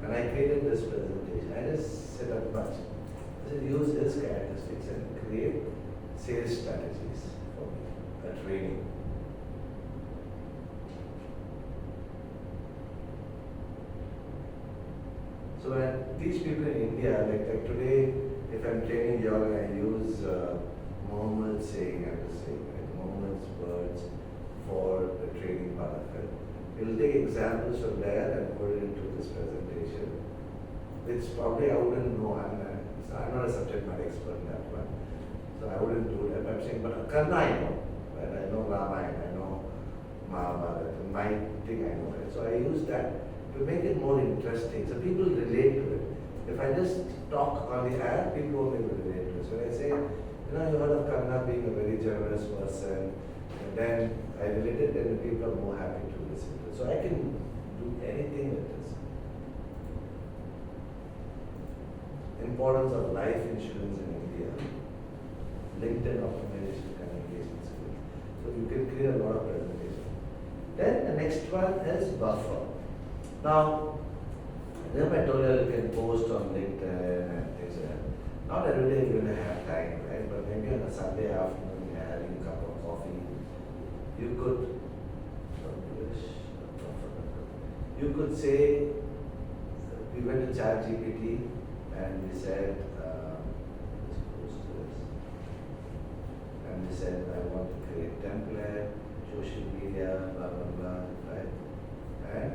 And I created this presentation. I just set up much. I said, use his characteristics and create sales strategies for me, a training. So when I teach people in India, like today, if I'm training yoga, I use Muhammad's saying, I'm just saying, right? Muhammad's words for the training part of it. We'll take examples from there and put it into this presentation, which probably I wouldn't know. I'm not a subject matter expert in that one, so I wouldn't do that. But I'm saying, but Karna I know, right? I know Ramayana, I know Mahabharata, my thing I know, right? So I use that to make it more interesting, so people relate to it. If I just talk on the air, people won't be able to relate to it. So when I say, you heard of Karna being a very generous person, and then I relate it, then the people are more happy to listen to it. So I can do anything with this. Importance of life insurance in India, LinkedIn optimization, communication skills. So you can create a lot of presentation. Then the next one is buffer. Now, remember I told you you can post on LinkedIn and things like that. Not every day you're going to have time, right? But maybe on a Sunday afternoon you're having a cup of coffee. You could say, we went to ChatGPT and we said, let's post this. And we said, I want to create template, social media, blah, blah, blah, right? And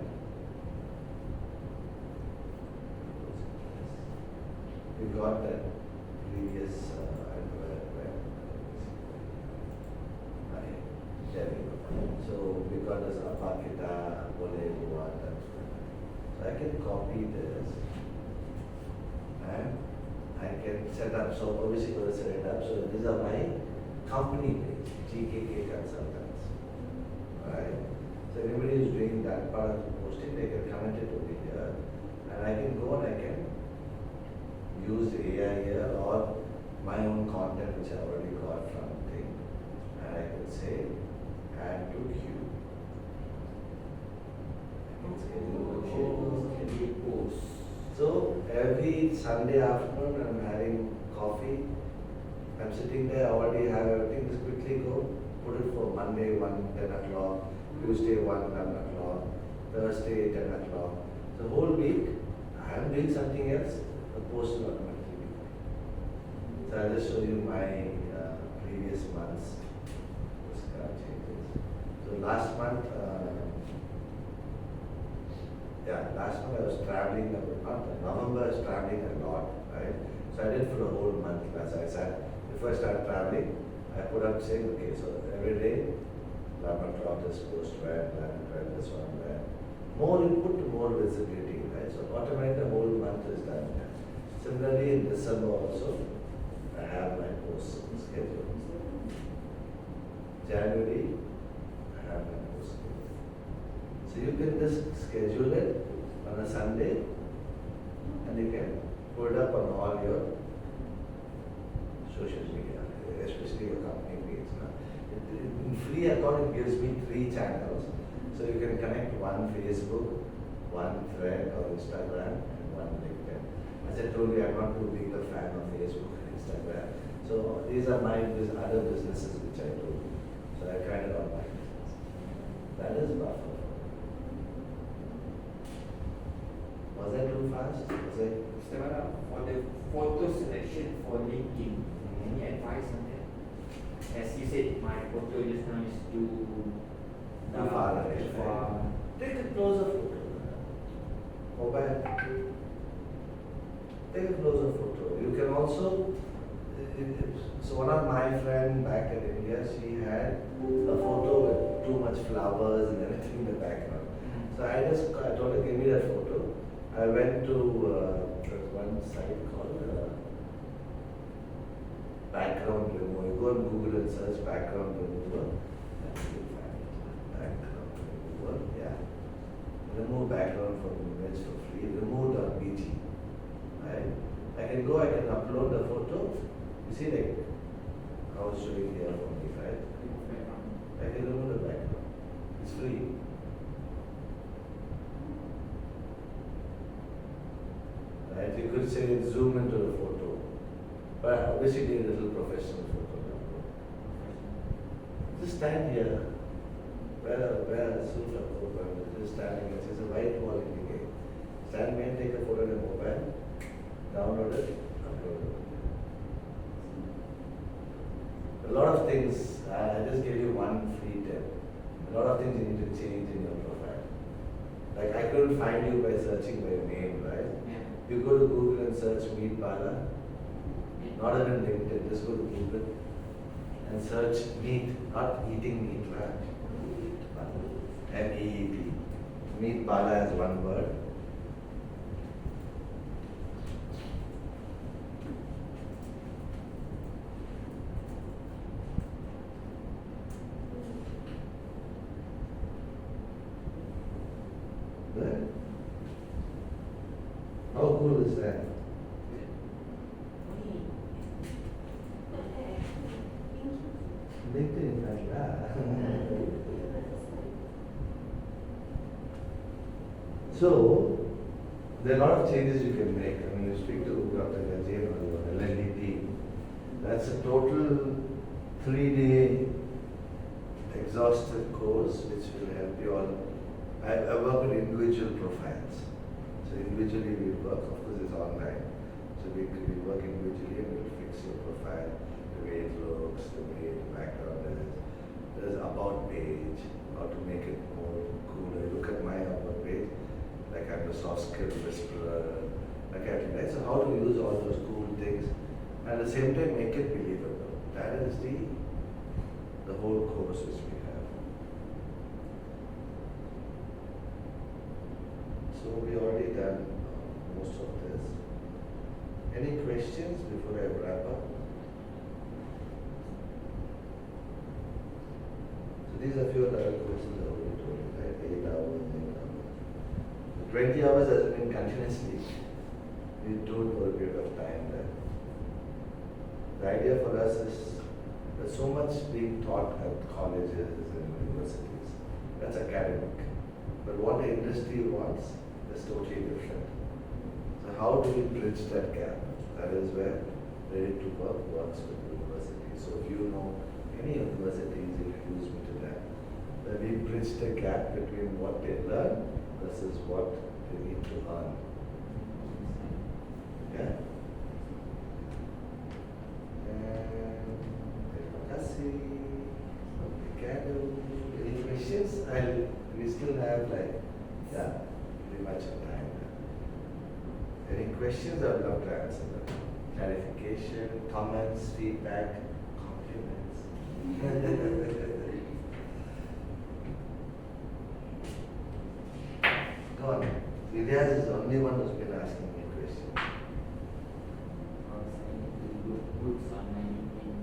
we got that previous there we go. So we got this Apakita, Bole, Luata. So I can copy this and I can set up, so obviously going to set it up. So these are my company page, GKK Consultants. Right? So anybody who's doing that part of the posting, they can comment it over here. And I can go and I can use the AI here or my own content which I already got from thing. And I can say add to queue. So every Sunday afternoon I'm having coffee. I'm sitting there, I already have everything, just quickly go, put it for Monday 10 o'clock, Tuesday 11 o'clock, Thursday 10 o'clock. The whole week I'm doing something else, the post will automatically. So I'll just show you my previous month's changes. So last month, last month I was traveling, not November I was traveling a lot, right? So I did for a whole month. As I said, before I started traveling, I put up saying, okay, so every day, 11 o'clock this post where, 11 this one where. More you put, more visibility, right? So automatically the whole month is done. Similarly in December also, I have my post schedule. January, I have my post schedule. So you can just schedule it on a Sunday and you can put it up on all your social media, especially your company page. In free account, it gives me 3 channels. So you can connect one Facebook, one Thread or Instagram, and one LinkedIn. As I told you, I'm not too big a fan of Facebook and Instagram. So these are my other businesses which I do. So I kind of don't like it. That is buffer. Was I too fast? Was I? Mr. Bala, for the photo selection for LinkedIn, any advice on that? As you said, my photo just now is too Far away, too far. Take a closer photo. Mobile. Take a closer photo. You can also, so one of my friend back in India, she had a photo with too much flowers and everything in the background. So I told her, give me that photo. I went to one site called background remover. You go on Google and search background remover. Background remover, yeah. Remove background from image for free. Remove the BG. Right? I can upload the photo. You see, like, I was showing here for me, right? I can remove the background. It's free. Right? You could say zoom into the photo. But obviously, need a little professional photo. Just stand here. Where Sutra program is just standing, it is a white wall indicating. Stand here, take a photo on your mobile, download it, upload it. A lot of things, I just gave you one free tip. A lot of things you need to change in your profile. Like I couldn't find you by searching by your name, right? Yeah. You go to Google and search Meat Bala, not even LinkedIn, just go to Google and search meat, not eating meat, right? MEET. Meat Bala as one word. Good. How cool is that? LinkedIn, like that. So, there are a lot of changes you can make. I mean, you speak to Dr. Gajay or your LND team. That's a total 3-day exhaustive course which will help you all. I work with individual profiles. So individually we work, of course it's online. So we work individually and we'll fix your profile, the way it looks, the way the background is. There's about page, how to make it more cooler. Look at my about page. Like I'm a soft skill whisperer, like right? So how to use all those cool things and at the same time make it believable. That is the whole course which we have. So we already done most of this. Any questions before I wrap up? So these are few of the other courses I already told you, right? 8 hours, 8 hours. 20 hours has been continuously. We do it for a period of time there. The idea for us is there's so much being taught at colleges and universities. That's academic. But what the industry wants is totally different. So how do we bridge that gap? That is where Ready to Work works with universities. So if you know any universities, introduce me to that. That we bridge the gap between what they learn versus what they need to earn. Yeah? And any questions? We still have like, yeah, we pretty much on time. Any questions? I would love to answer them. Clarification, comments, feedback, compliments. Go on. Ilyas is the only one who's been asking me questions. Because I need to look good on my LinkedIn.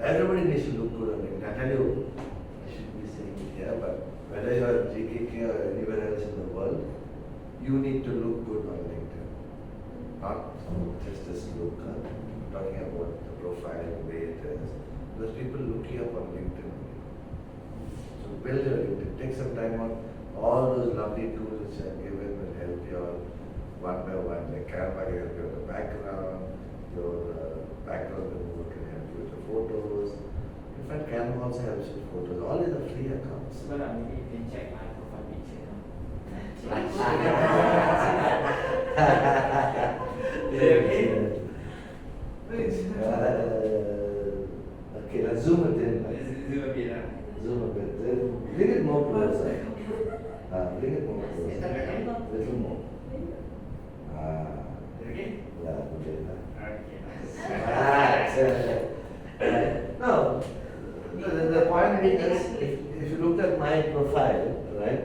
Everybody needs to look good on LinkedIn. I tell you, I shouldn't be saying it here, but whether you're at GKK or anywhere else in the world, you need to look good on LinkedIn. Not just this look. I'm talking about the profile, the way it is. Because people look you up on LinkedIn. So build your LinkedIn. Take some time on all those lovely tools which I've given will help you all one by one. Like Canva can help you with the background, your background removal can help you with the photos. In fact, Canva also helps with photos. All is a free accounts. So maybe you can check my profile picture now. Please. Okay, let's zoom it in. Let's do a bit lah. Zoom a bit. Bring it more closer. Bring it more closer. Little more. Okay? Yeah, okay. Okay, nice. No, the point being is, if you look at my profile, right,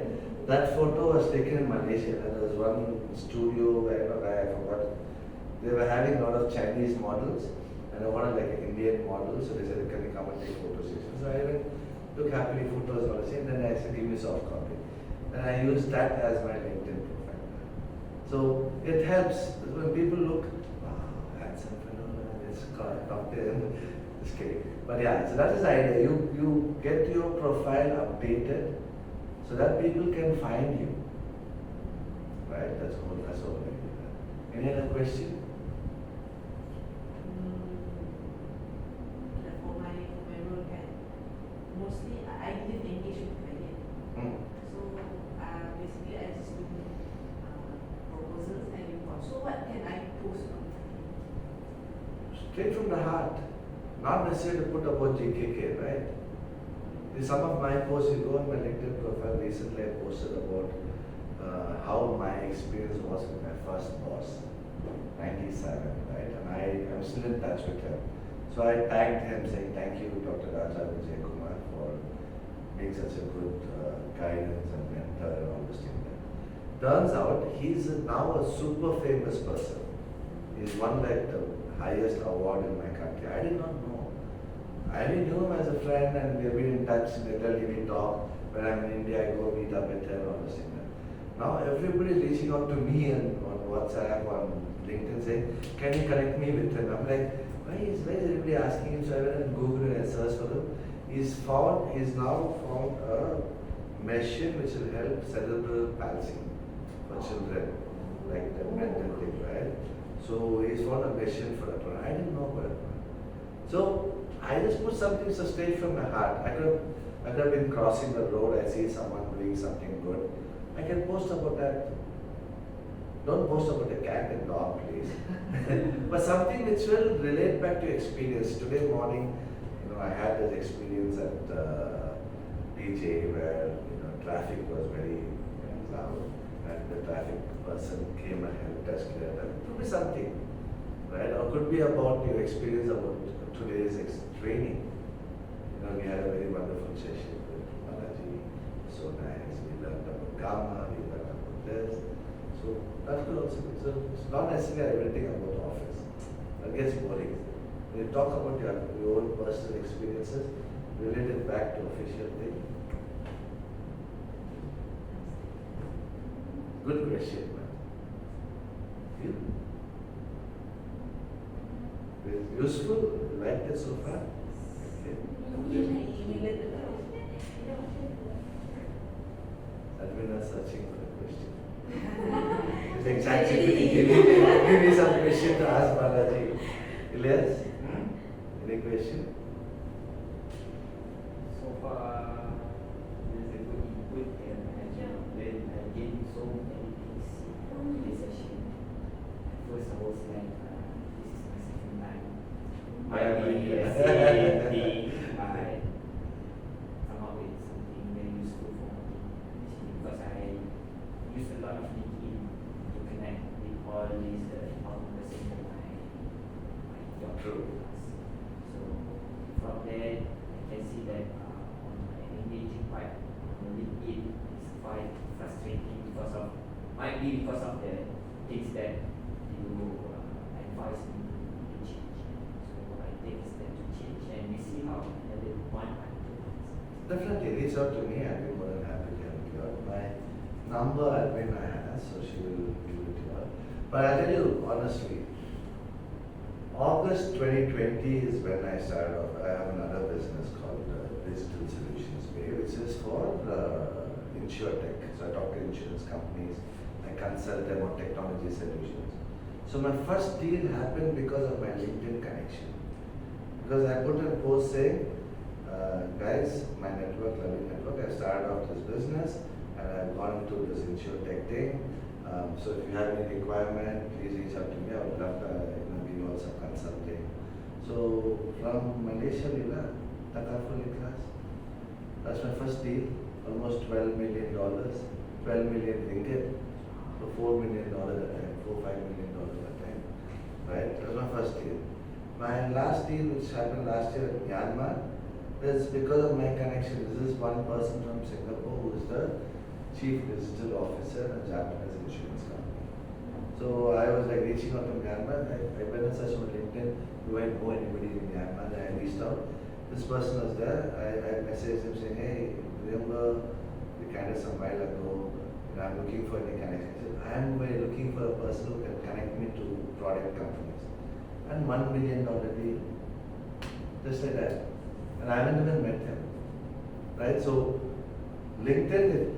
that photo was taken in Malaysia. There was one studio where I forgot. They were having a lot of Chinese models, and I wanted like an Indian model, so they said, can you come and take photo sessions? So I went, took happily photos all the same, then I said, give me a soft copy. And I used that as my LinkedIn profile. So it helps when people look, wow, handsome fellow, let's talk to him. Just kidding. But yeah, so that is the idea. You get your profile updated so that people can find you. Right? That's all. Any other question? For my role kan, mostly I didn't engage with client. So basically I just do proposals and reports. So what can I post on? Straight from the heart. Not necessarily to put about GKK, right? Some of my posts, you go on my LinkedIn profile, recently I posted about how my experience was with my first boss, 97, right? And I'm still in touch with him. So I tagged him saying, thank you, Dr. Raja Vijay Kumar, for being such a good guidance and mentor and all this thing. Turns out he's now a super famous person. He's won like the highest award in my country. I did not know. I only knew him as a friend and we've been in touch, literally we talk. When I'm in India, I go meet up with him and all this thing. Now everybody is reaching out to me and on WhatsApp, on LinkedIn saying, can you connect me with him? I'm like, why is everybody asking him? So I went and Googled and I searched for him. He's now found a machine which will help cerebral palsy for children, like the mental thing, right? So he's found a machine for that one. I didn't know about it. So I just put something so straight from my heart. I could have been crossing the road, I see someone doing something good. I can post about that. Don't post about a cat and dog, please. But something which will relate back to experience. Today morning, I had this experience at PJ where traffic was very loud, and the traffic person came and helped us clear that. It could be something, right? Or could be about your experience about today's training. We had a very wonderful session with Balaji. So nice. We learned about Gamma, we learned about this. So that could also be. So it's not necessarily everything about the office. That gets boring. When you talk about your own personal experiences, relate it back to official thing. Good question, man. You? It's useful? You liked it so far? Okay. Admin are searching for a question. It's exactly give me some question to ask Balaji. Ilyas? Any question? So far, there's a good input and I gained so many things from this session. First, I was like, this is my second time. Might be a silly thing, but come up with something very useful for me. Because I used a lot of that, I can see that on my engaging part on LinkedIn is quite frustrating might be because of the things that you advise me to change. So I take a step to change, and we see how another 1 month, 2 months. Definitely, reach out to me. I'll be more than happy to help you out. My number Alvina has, so she will give it to her. But I'll tell you honestly, August 2020 is when I started off. I have another business called Digital Solutions Bay, which is for InsurTech. So I talk to insurance companies, I consult them on technology solutions. So my first deal happened because of my LinkedIn connection. Because I put a post saying, guys, my network, Loving Network, I started off this business and I've gone into this InsurTech thing. So if you have any requirement, please reach out to me. I would love to give you all some consulting. So from Malaysia, Lila, Takaful class. That's my first deal. Almost $12 million, 12 million ringgit. So $4 million at a time, $4-5 million at a time. Right? That was my first deal. My last deal, which happened last year at Myanmar, is because of my connection. This is one person from Singapore who is the chief digital officer in a Japanese insurance company. So I was like reaching out to Myanmar. I went and searched on LinkedIn. Do I know anybody in Myanmar? And I reached out. This person was there. I messaged him saying, hey, remember we connected some while ago. I'm looking for any connection. He said, I'm looking for a person who can connect me to product companies. And $1 million deal. Just like that. And I haven't even met him. Right? So LinkedIn, if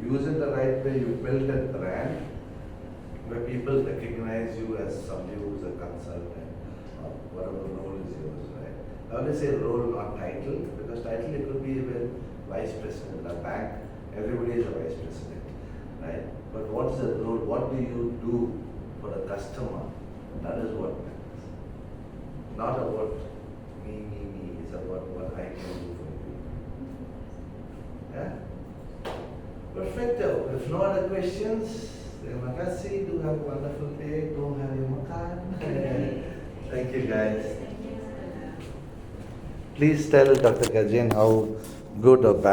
you use it the right way, you build a brand where people recognize you as somebody who's a consultant or whatever role is yours, right? I always say role, not title, because title it could be even vice president. A bank, everybody is a vice president, right? But what is the role? What do you do for the customer? That is what matters. Not about me. It's about what I can do for you. Yeah? Perfecto. If no other questions, terima kasih. Do have a wonderful day. Go have your makan. Thank you, guys. Please tell Dr. Gajen how good or bad